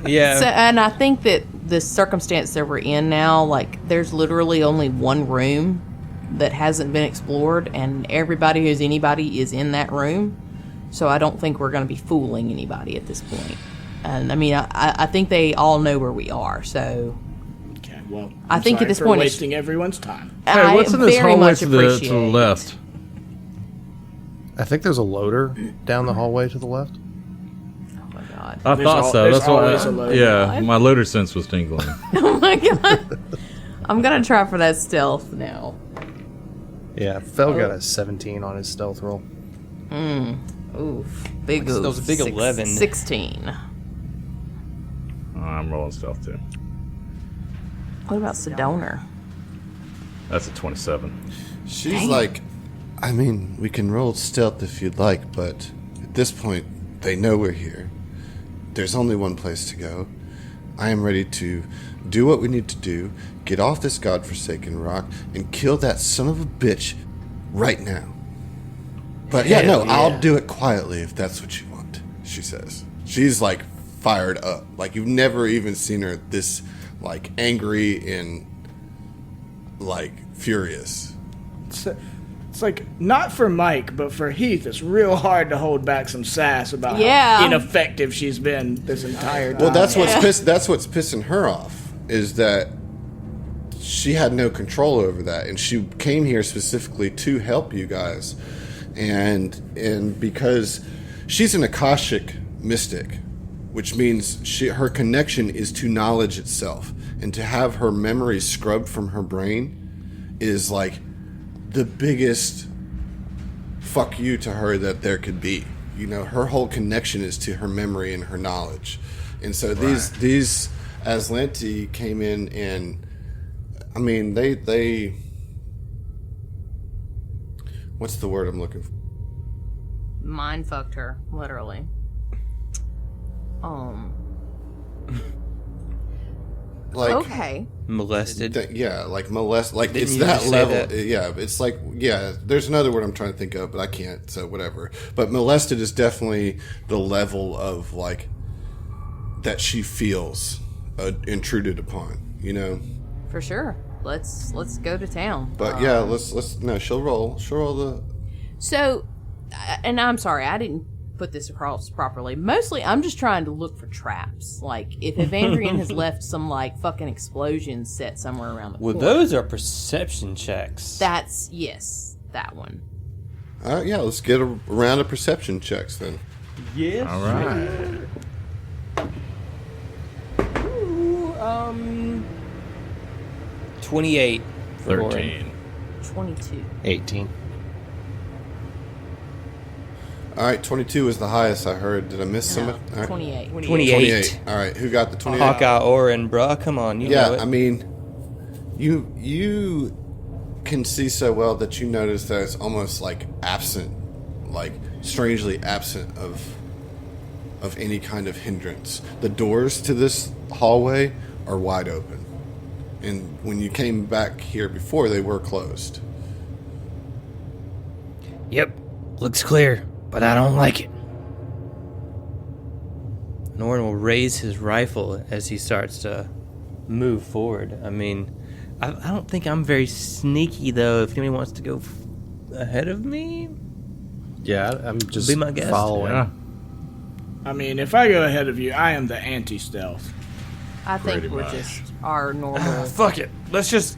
Yeah. So, and I think that the circumstance that we're in now, like, there's literally only one room that hasn't been explored, and everybody who's anybody is in that room. So I don't think we're going to be fooling anybody at this point. And I mean, I think they all know where we are. So Okay, well, I think at sorry this for point it's- wasting everyone's time. Hey, what's in this very hallway much to the appreciate it. left? I think there's a loader down the hallway to the left. Oh my god! I thought so. there's That's why. always a loader. Yeah, my loader sense was tingling. Oh my god! I'm gonna try for that stealth now. Yeah, Fel got a 17 on his stealth roll. Oof, big oof. That was a big 11. 16. I'm rolling stealth too. What about Sedona? That's a 27. She's like, I mean, we can roll stealth if you'd like, but at this point, they know we're here. There's only one place to go. I am ready to do what we need to do, get off this godforsaken rock, and kill that son of a bitch right now. But yeah, no, I'll do it quietly if that's what you want, she says. She's like fired up. Like you've never even seen her this like angry and like furious. It's like, not for Mike, but for Heath, it's real hard to hold back some sass about Yeah. how ineffective she's been this entire time. Well, that's what's pissing her off is that she had no control over that, and she came here specifically to help you guys, and because she's an Akashic mystic, which means her connection is to knowledge itself, and to have her memories scrubbed from her brain is like the biggest fuck you to her that there could be. You know, her whole connection is to her memory and her knowledge. And so these Aslanti came in and I mean they what's the word I'm looking for? Mind fucked her, literally. like Okay. Molested. like molest, like Didn't it's you that just say level. that? Yeah, it's like there's another word I'm trying to think of, but I can't. So whatever. But molested is definitely the level of like that she feels intruded upon. You know. For sure. Let's go to town. But yeah, let's no. She'll roll the. So, and I'm sorry, I didn't put this across properly. Mostly, I'm just trying to look for traps. Like, if Evandrian has left some, like, fucking explosion set somewhere around the Well, corner. those are perception checks. Yes, that one. All right, yeah. Let's get a round of perception checks then. Yes. All right. Ooh, 28. 13. 22. 18. All right, 22 is the highest I heard. Did I miss somebody? All right. 28. 28. All right, who got the 28? Hawkeye Orin, bruh. Come on. You know Yeah, it. I mean, you can see so well that you notice that it's almost like absent, like strangely absent of any kind of hindrance. The doors to this hallway are wide open, and when you came back here before, they were closed. Yep. Looks clear, but I don't like it. Orin will raise his rifle as he starts to move forward. I mean, I don't think I'm very sneaky, though. If anybody wants to go ahead of me, Yeah, I'm just Be my guest. following. Yeah. I mean, if I go ahead of you, I am the anti-stealth. I think Pretty we're much. just our normal. fuck it. Let's just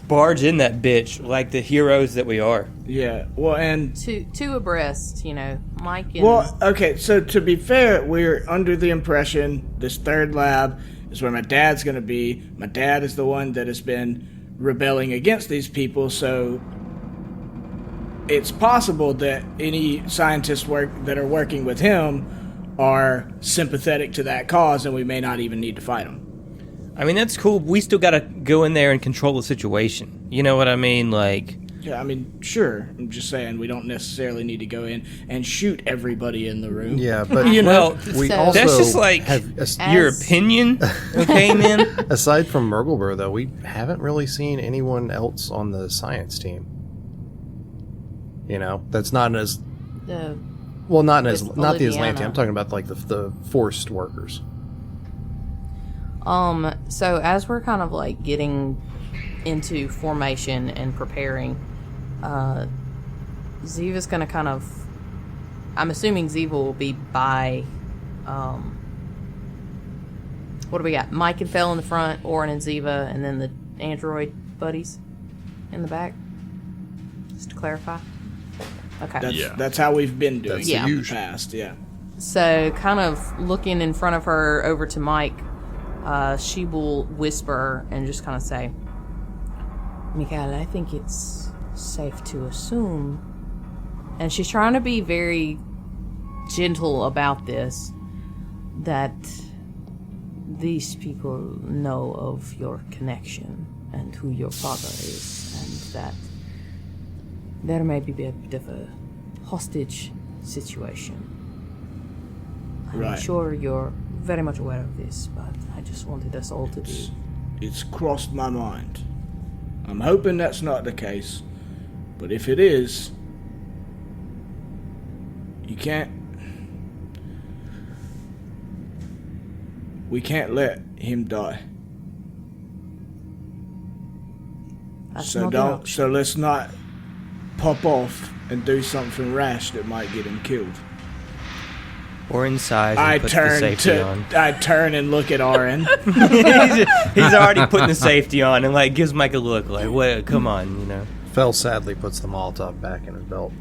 barge in that bitch like the heroes that we are. Yeah, well, and two abreast, you know, Mike and well, okay. So to be fair, we're under the impression this third lab is where my dad's going to be. My dad is the one that has been rebelling against these people, so it's possible that any scientists that are working with him are sympathetic to that cause, and we may not even need to fight them. I mean, that's cool. We still gotta go in there and control the situation. You know what I mean? Like, Yeah, I mean, sure. I'm just saying we don't necessarily need to go in and shoot everybody in the room. Yeah, but well, we So- also that's just like have, your As- opinion, okay, man? aside from Murgleber, though, we haven't really seen anyone else on the science team. You know, that's not as the well, not as With not the Oliviana. Aslantean. I'm talking about like the forced workers. So as we're kind of like getting into formation and preparing, Ziva's gonna kind of, I'm assuming Ziva will be by, what do we got? Mike and Fell in the front, Orin and Ziva, and then the android buddies in the back. Just to clarify. Okay. That's how we've been doing That's it the in the usual. past, yeah. So, kind of looking in front of her over to Mike, she will whisper and just kind of say, Mikael, I think it's safe to assume. And she's trying to be very gentle about this, that these people know of your connection and who your father is, and that there may be a bit of a hostage situation. I'm Right. sure you're very much aware of this, but I just wanted us all to be. It's crossed my mind. I'm hoping that's not the case, but if it is, we can't let him die. That's So not an don't. option. So let's not pop off and do something rash that might get him killed. Or inside I and puts the turn safety on. I turn and look at Orin. He's already putting the safety on and like gives Mike a look like, "What? Come on, you know." Fell sadly puts the Molotov back in his belt.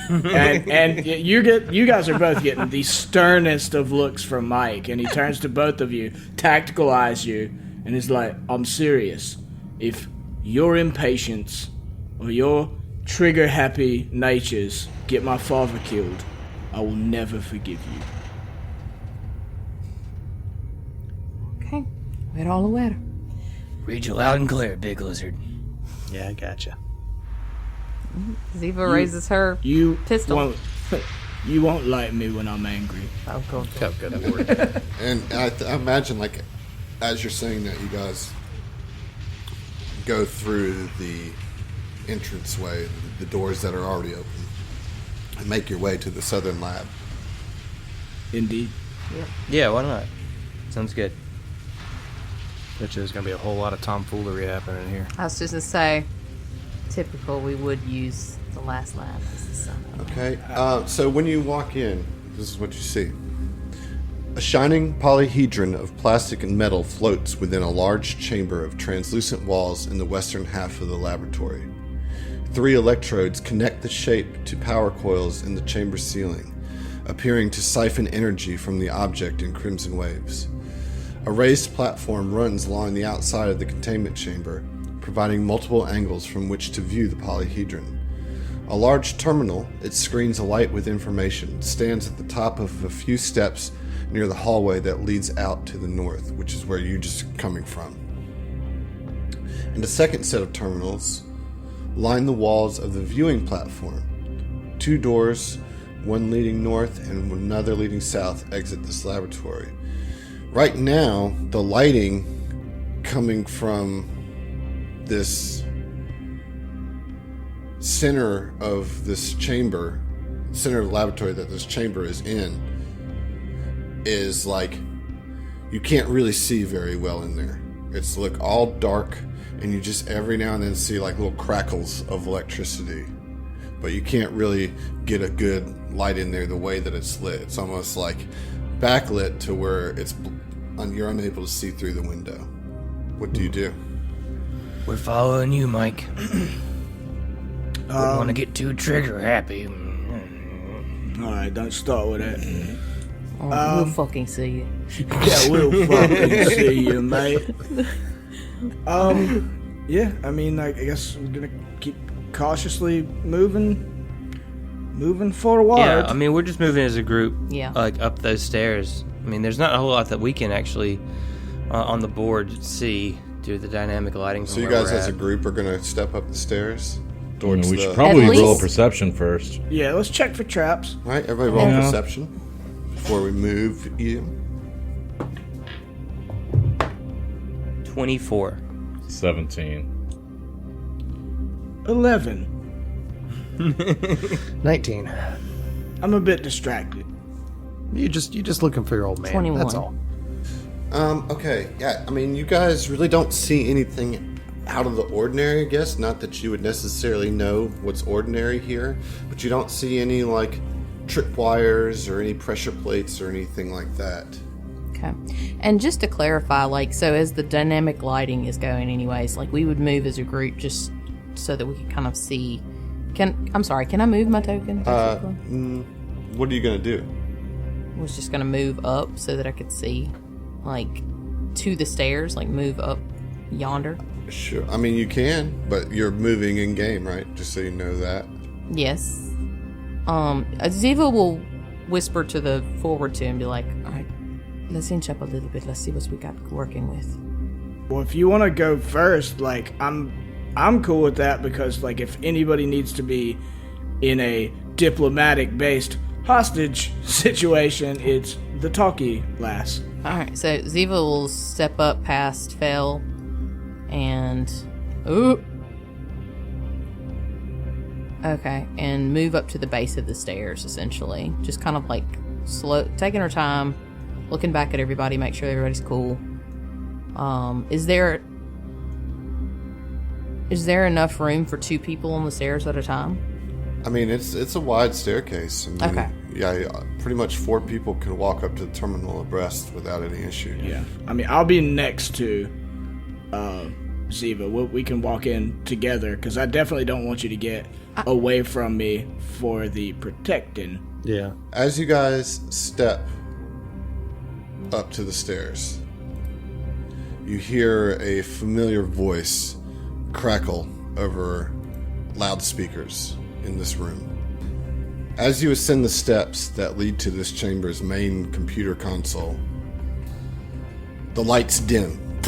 and you guys are both getting the sternest of looks from Mike, and he turns to both of you, tactical eyes you, and is like, "I'm serious. If your impatience or your trigger-happy natures get my father killed, I will never forgive you." Okay, we're all aware. Read you loud and clear, big lizard. Yeah, I gotcha. Ziva raises her You pistol. won't. You won't like me when I'm angry. Oh, God. Oh, good lord. And I imagine, like, as you're saying that, you guys go through the entranceway, the doors that are already open, and make your way to the southern lab. Indeed. Yeah, why not? Sounds good. Bet you there's gonna be a whole lot of tomfoolery happening here. I was just going to say, typical, we would use the last lab as the sun. Okay, so when you walk in, this is what you see. A shining polyhedron of plastic and metal floats within a large chamber of translucent walls in the western half of the laboratory. 3 electrodes connect the shape to power coils in the chamber ceiling, appearing to siphon energy from the object in crimson waves. A raised platform runs along the outside of the containment chamber, providing multiple angles from which to view the polyhedron. A large terminal, its screens alight with information, stands at the top of a few steps near the hallway that leads out to the north, which is where you're just coming from. And a second set of terminals line the walls of the viewing platform. 2 doors, one leading north and another leading south, exit this laboratory. Right now, the lighting coming from this center of this chamber, center of the laboratory that this chamber is in, is like you can't really see very well in there. It's look all dark, and you just every now and then see like little crackles of electricity, but you can't really get a good light in there the way that it's lit. It's almost like backlit to where you're unable to see through the window. What do you do? We're following you, Mike. Wouldn't want to get too trigger happy. Alright, don't start with that. We'll fucking see you. Yeah, we'll fucking see you, mate. Yeah, I mean, I guess we're gonna keep cautiously moving forward. Yeah, I mean, we're just moving as a group, Yeah. like up those stairs. I mean, there's not a whole lot that we can actually on the board see due to the dynamic lighting. So you guys as a group are going to step up the stairs towards we should the... probably At roll a least- perception first. Yeah, let's check for traps. All right, everybody roll Yeah. perception before we move you. 24. 17. 11. 19. I'm a bit distracted. You just looking for your old man. 21. That's all. Okay, yeah, I mean, you guys really don't see anything out of the ordinary, I guess. Not that you would necessarily know what's ordinary here, but you don't see any, like, tripwires or any pressure plates or anything like that. Okay. And just to clarify, like, so as the dynamic lighting is going anyways, like, we would move as a group just so that we could kind of see... Can I move my token? What are you going to do? I was just going to move up so that I could see, like, to the stairs, like, move up yonder. Sure. I mean, you can, but you're moving in game, right? Just so you know that. Yes. Ziva will whisper to the forward to him, be like, all right, let's inch up a little bit. Let's see what we got working with. Well, if you want to go first, like, I'm cool with that because, like, if anybody needs to be in a diplomatic-based hostage situation, it's the talkie lass. All right, so Ziva will step up past Fel and... Ooh. Okay, and move up to the base of the stairs, essentially. Just kind of, like, slow, taking her time, looking back at everybody, make sure everybody's cool. Is there enough room for 2 people on the stairs at a time? I mean, it's a wide staircase. I mean, Okay. Yeah, pretty much 4 people can walk up to the terminal abreast without any issue. Yeah. I mean, I'll be next to Ziva. We can walk in together because I definitely don't want you to get away from me for the protecting. Yeah. As you guys step up to the stairs, you hear a familiar voice crackle over loudspeakers in this room. As you ascend the steps that lead to this chamber's main computer console, the lights dim.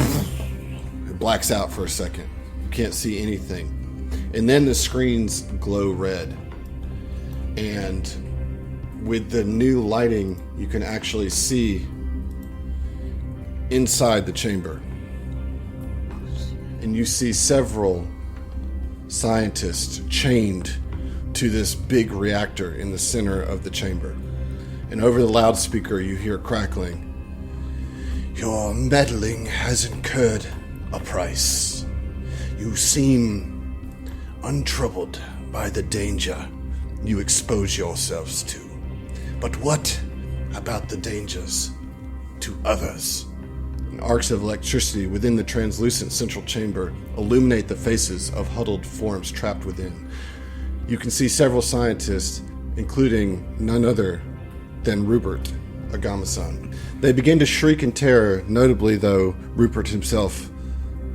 It blacks out for a second. You can't see anything. And then the screens glow red. And with the new lighting, you can actually see inside the chamber. And you see several scientists chained to this big reactor in the center of the chamber. And over the loudspeaker, you hear crackling. Your meddling has incurred a price. You seem untroubled by the danger you expose yourselves to. But what about the dangers to others? And arcs of electricity within the translucent central chamber illuminate the faces of huddled forms trapped within. You can see several scientists, including none other than Rupert Agamasan. They begin to shriek in terror, notably though Rupert himself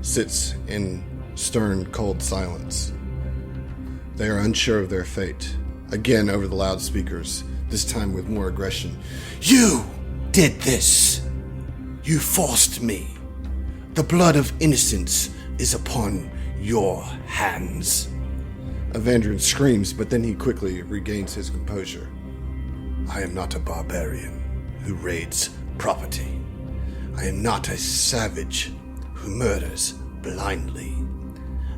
sits in stern, cold silence. They are unsure of their fate. Again over the loudspeakers, this time with more aggression. You did this! You forced me! The blood of innocence is upon your hands! Evandrin screams, but then he quickly regains his composure. I am not a barbarian who raids property. I am not a savage who murders blindly.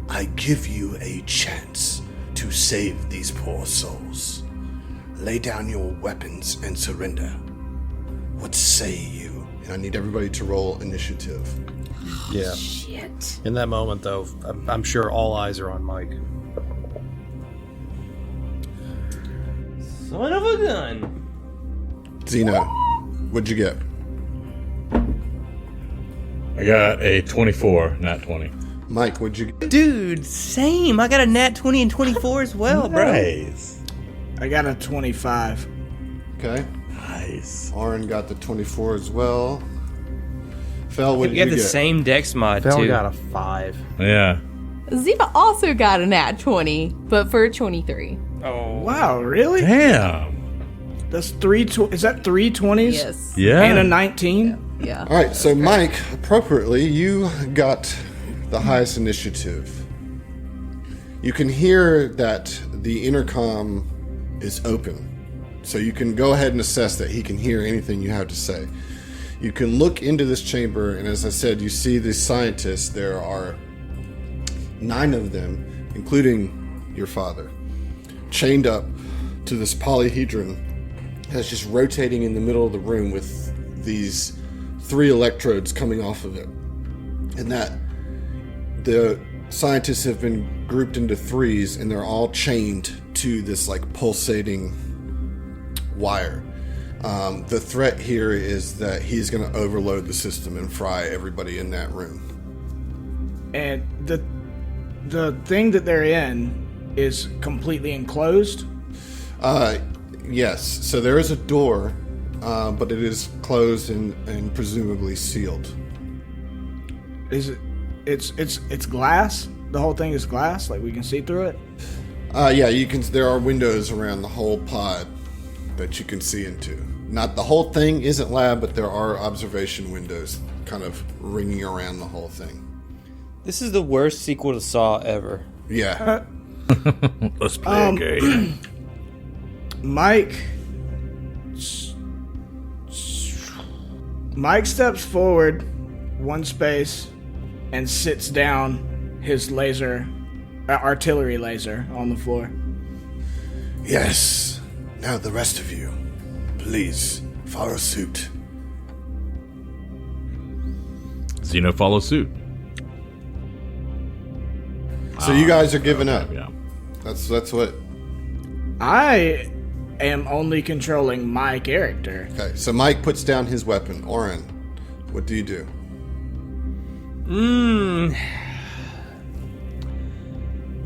I give you a chance to save these poor souls. Lay down your weapons and surrender. What say you? And I need everybody to roll initiative. Yeah. Shit. In that moment, though, I'm sure all eyes are on Mike. Son of a gun. Zeno, what'd you get? I got a 24, not 20. Mike, what'd you get? Dude, same. I got a nat 20 and 24 as well, bro. Nice. I got a 25. Okay. Nice. Oren got the 24 as well. Fel, what We did got you the get? same dex mod, Phil too. got a 5. Yeah. Ziva also got a nat 20, but for 23. Oh. Wow, really? Damn. That's is that 3 20s? Yes. Yeah. And a 19? Yeah. All right, so Mike, appropriately, you got the highest initiative. You can hear that the intercom is open, so you can go ahead and assess that he can hear anything you have to say. You can look into this chamber, and as I said, you see these scientists. There are 9 of them, including your father, chained up to this polyhedron that's just rotating in the middle of the room with these 3 electrodes coming off of it. And that the scientists have been grouped into 3s, and they're all chained to this like pulsating wire. The threat here is that he's going to overload the system and fry everybody in that room. And the thing that they're in is completely enclosed. Yes, so there is a door, but it is closed and presumably sealed. Is it? It's glass. The whole thing is glass. Like we can see through it. Yeah, you can. There are windows around the whole pod that you can see into. Not the whole thing isn't lab, but there are observation windows kind of ringing around the whole thing. This is the worst sequel to Saw ever. Yeah. Let's play a game. Mike steps forward 1 space and sits down his artillery laser on the floor. Yes. Now the rest of you, please follow suit. Zeno follows suit. So you guys are giving up. Yeah. That's what. I am only controlling my character. Okay. So Mike puts down his weapon. Oren, what do you do?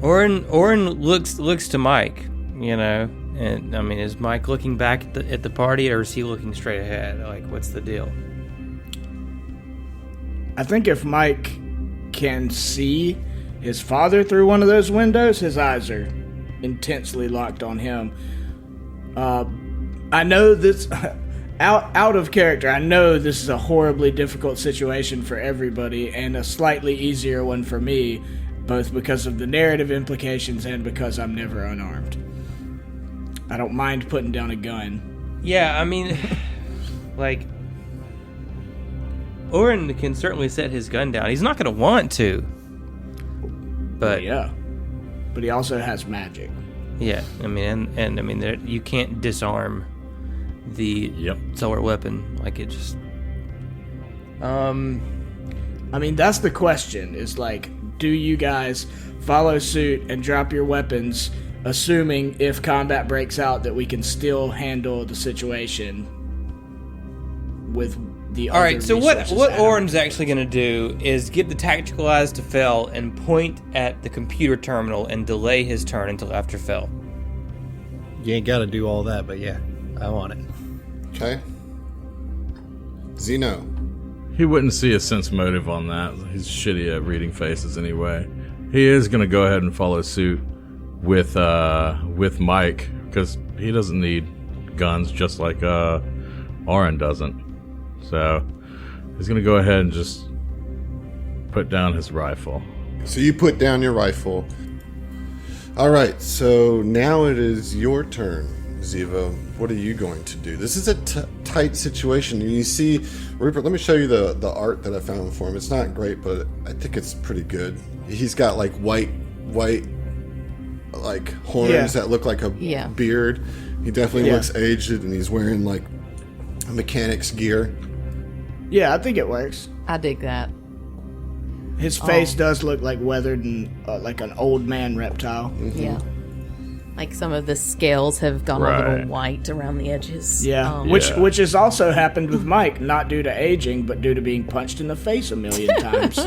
Oren looks to Mike, you know, and I mean, is Mike looking back at the party, or is he looking straight ahead? Like, what's the deal? I think if Mike can see his father through one of those windows, his eyes are intensely locked on him. I know this out of character. I know this is a horribly difficult situation for everybody and a slightly easier one for me, both because of the narrative implications and because I'm never unarmed. I don't mind putting down a gun. Yeah, I mean, like, Oren can certainly set his gun down. He's not going to want to. But Yeah. But he also has magic. yeah, I mean, and I mean, you can't disarm the solar weapon. Like, it just... I mean, that's the question, is like, do you guys follow suit and drop your weapons, assuming if combat breaks out that we can still handle the situation with the All other right, so resources what at our Oren's actually going to do is get the tactical eyes to Fel and point at the computer terminal and delay his turn until after Fel. You ain't got to do all that, but yeah, I want it. Okay. Zeno. He wouldn't see a sense motive on that. He's shitty at reading faces anyway. He is going to go ahead and follow suit with Mike, because he doesn't need guns just like Oren doesn't. So he's going to go ahead and just put down his rifle. So you put down your rifle. All right, so now it is your turn, Ziva. What are you going to do? This is a tight situation. And you see, Rupert, let me show you the art that I found for him. It's not great, but I think it's pretty good. He's got like white like horns that look like a beard. He definitely looks aged, and he's wearing like mechanic's gear. Yeah, I think it works. I dig that. His face does look like weathered and like an old man reptile. Mm-hmm. Yeah. Like some of the scales have gone a little white around the edges. Yeah, which has also happened with Mike, not due to aging, but due to being punched in the face a million times.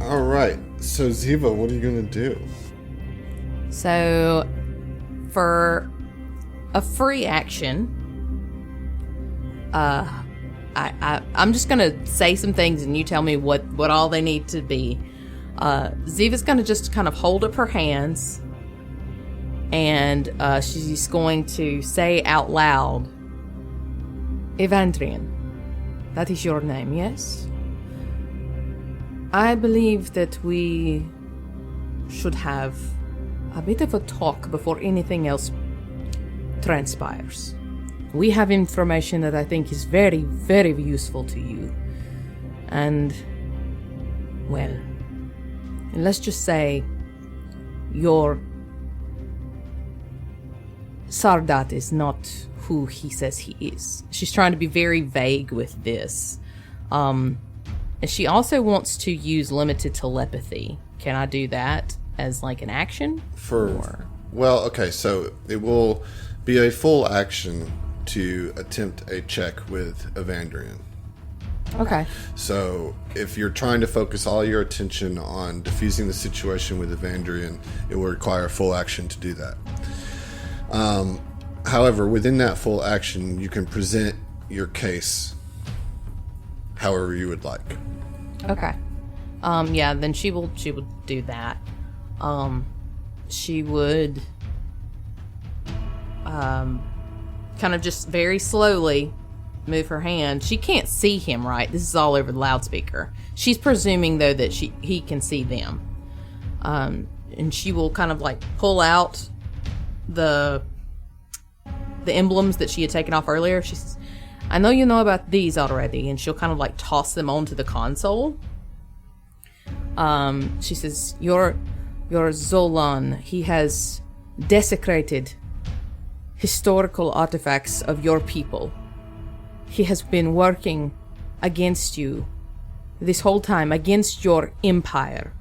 All right, so Ziva, what are you going to do? So, for a free action, I'm just gonna say some things, and you tell me what all they need to be. Ziva's gonna just kind of hold up her hands, and she's going to say out loud, "Evandrian, that is your name, yes? I believe that we should have a bit of a talk before anything else transpires. We have information that I think is very, very useful to you. And, well, let's just say your Sardat is not who he says he is." She's trying to be very vague with this. And she also wants to use limited telepathy. Can I do that as like an action? Well, okay, so it will be a full action to attempt a check with Evandrian. Okay. So if you're trying to focus all your attention on diffusing the situation with Evandrian, it will require full action to do that. However, within that full action, you can present your case however you would like. Okay. Yeah, then she will do that. She would kind of just very slowly move her hand. She can't see him, right? This is all over the loudspeaker. She's presuming though that he can see them. And she will kind of like pull out the emblems that she had taken off earlier. She says, "I know you know about these already," and she'll kind of like toss them onto the console. She says, your Zolan, he has desecrated historical artifacts of your people. He has been working against you this whole time, against your empire.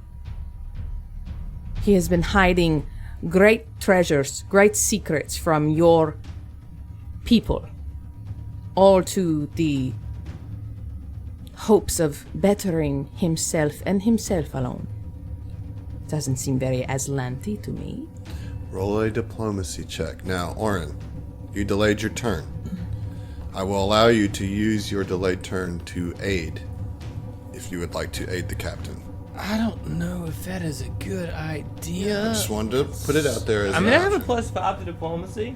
He has been hiding great treasures, great secrets from your people, all to the hopes of bettering himself and himself alone. Doesn't seem very Aslanti to me. Roll a diplomacy check. Now, Oren, you delayed your turn. I will allow you to use your delayed turn to aid, if you would like to aid the captain. I don't know if that is a good idea. I just wanted to put it out there as I mean, an I have a option. +5 to diplomacy.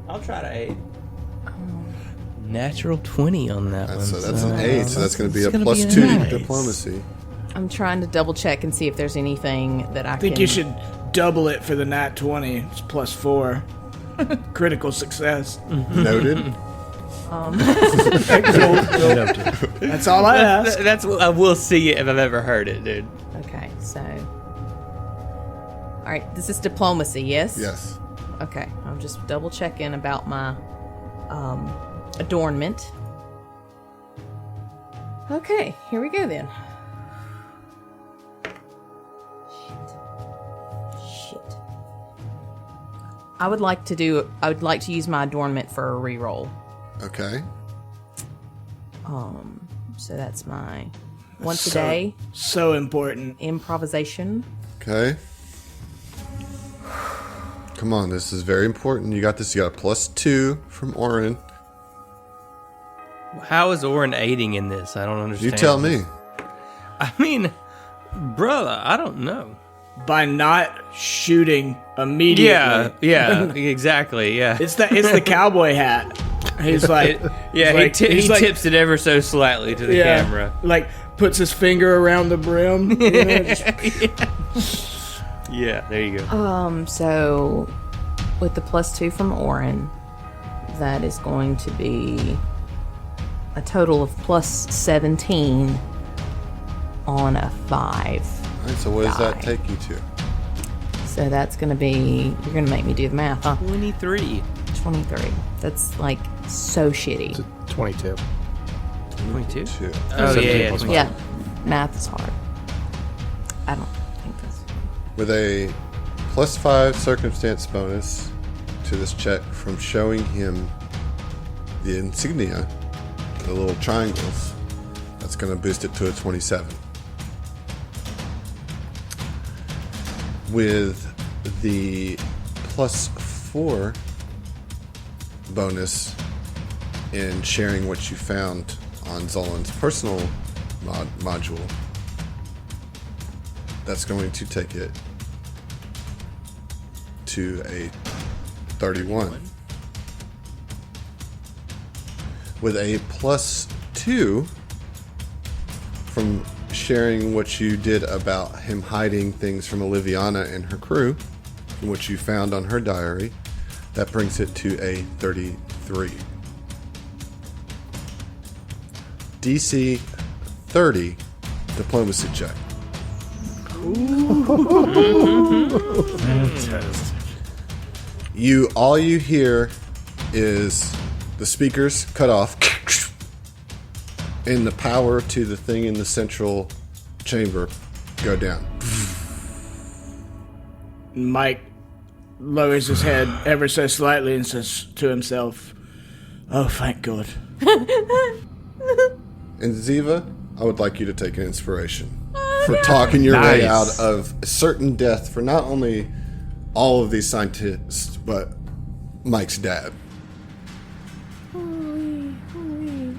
I'll try to aid. Natural 20 on that one. So that's an 8, so that's going to be a +2 to diplomacy. I'm trying to double check and see if there's anything that I think can... you should double it for the nat 20. It's +4. Critical success. Noted. That's all I ask. That's I will see it if I've ever heard it, dude. Okay, so. All right, this is diplomacy, yes? Yes. Okay, I'm just double checking about my adornment. Okay, here we go then. Shit. I would like to use my adornment for a reroll. Okay. So that's my once a day So important. improvisation. Okay. Come on, this is very important. You got this. You got a +2 from Orin. How is Orin aiding in this? I don't understand. You tell me. I mean, brother, I don't know. By not shooting immediately. Yeah, exactly. Yeah, It's the cowboy hat. He's like, he he's like- tips it ever so slightly to the camera. Like puts his finger around the brim. You know, just- Yeah, there you go. So with the +2 from Orin, that is going to be a total of +17 on a 5. All right, so what does that take you to? So that's going to be, you're going to make me do the math, huh? 23. 23. That's like so shitty. 22. 22? 2. Oh, yeah. Yeah, math is hard. I don't think that's... With a +5 circumstance bonus to this check from showing him the insignia, the little triangles, that's going to boost it to a 27. With the +4 bonus in sharing what you found on Zolan's personal module, that's going to take it to a 31. With a +2 from sharing what you did about him hiding things from Oliviana and her crew, and what you found on her diary, that brings it to a 33. DC 30 diplomacy check. Fantastic. All you hear is the speakers cut off and the power to the thing in the central chamber go down. Mike lowers his head ever so slightly and says to himself, "Oh, thank God." And Ziva, I would like you to take an inspiration for talking your way Nice. out of certain death for not only all of these scientists, but Mike's dad.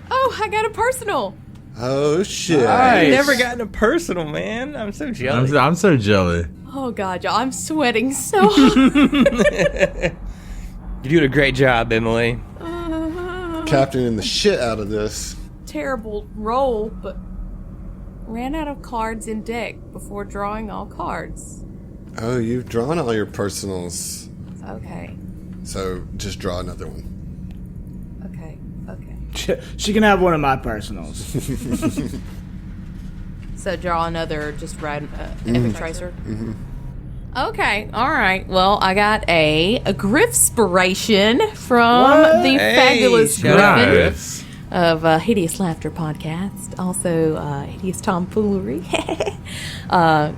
Oh, I got a personal. Oh, shit. I've never gotten a personal, man. I'm so jealous. I'm so jelly. Oh, God, y'all, I'm sweating so hard. You're doing a great job, Emily. Captaining the shit out of this. Terrible roll, but ran out of cards in deck before drawing all cards. Oh, you've drawn all your personals. Okay, So just draw another one. okay. She can have one of my personals. So draw another, just ride Epic Tracer. Okay, all right. Well, I got a Griffspiration from the fabulous shout out Griffin Nice. of Hideous Laughter podcast, also Hideous Tomfoolery.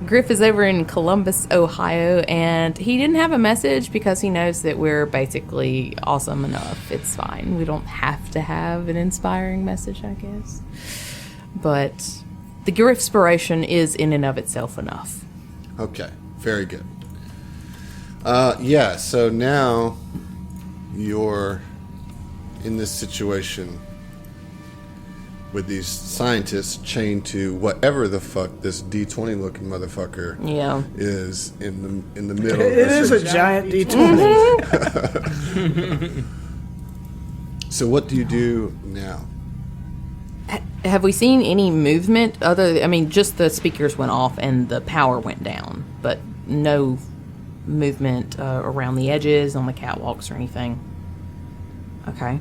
Griff is over in Columbus, Ohio, and he didn't have a message because he knows that we're basically awesome enough. It's fine. We don't have to have an inspiring message, I guess. But the Griffspiration is in and of itself enough. Okay, very good. Yeah, so now you're in this situation with these scientists chained to whatever the fuck this D20 looking motherfucker Yeah. is in the middle of It this. is a giant D20. So what do you do now? Have we seen any movement just the speakers went off and the power went down, but no movement around the edges, on the catwalks or anything? Okay.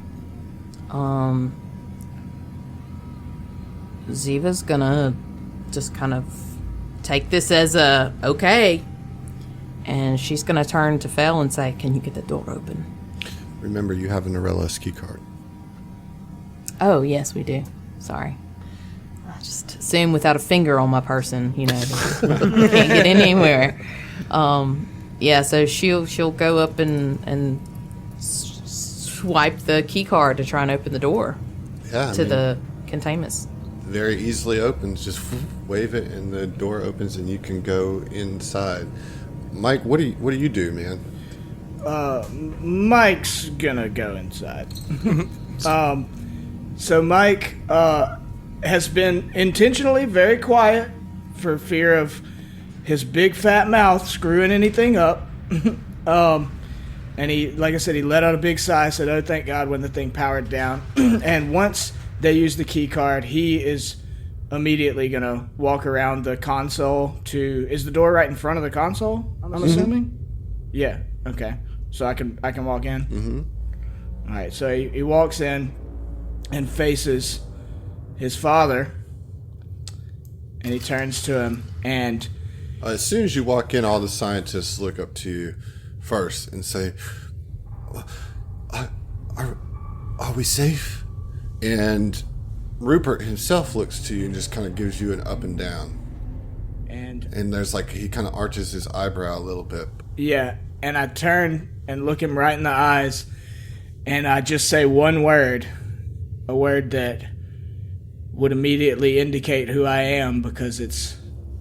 Ziva's gonna just kind of take this as a okay, and she's gonna turn to Fel and say, "Can you get the door open?" Remember, you have an Aurelius key card. Oh, yes, we do. Sorry. I just assume without a finger on my person, can't get anywhere. Yeah, so she'll go up and swipe the key card to try and open the door the containment. Very easily opens. Just wave it, and the door opens, and you can go inside. Mike, what do you do, man? Mike's gonna go inside. So Mike has been intentionally very quiet for fear of his big fat mouth screwing anything up. And he, like I said, he let out a big sigh, said, "Oh, thank God," when the thing powered down. And once they use the key card, he is immediately going to walk around the console to... Is the door right in front of the console, I'm assuming? Yeah, okay. So I can walk in? Mm-hmm. All right, so he walks in and faces his father, and he turns to him, and... As soon as you walk in, all the scientists look up to you first and say, are we safe? And Rupert himself looks to you and just kind of gives you an up and down. And there's he kind of arches his eyebrow a little bit. Yeah, and I turn and look him right in the eyes, and I just say one word, a word that would immediately indicate who I am because it's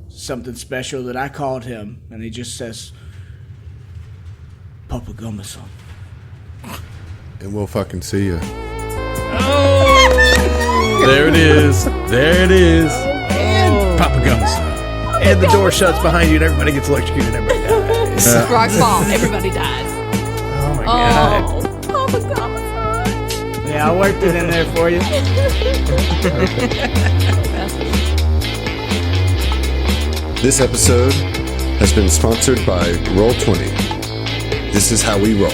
something special that I called him, and he just says, "Papa Gummerson." And we'll fucking see you. There it is. There it is. And Papa Gummerson. And the door shuts behind you, and everybody gets electrocuted, and everybody dies. Rock fall, everybody dies. Oh my god. Oh, Papa Gummerson. Yeah, I worked it in there for you. This episode has been sponsored by Roll20. This is how we roll.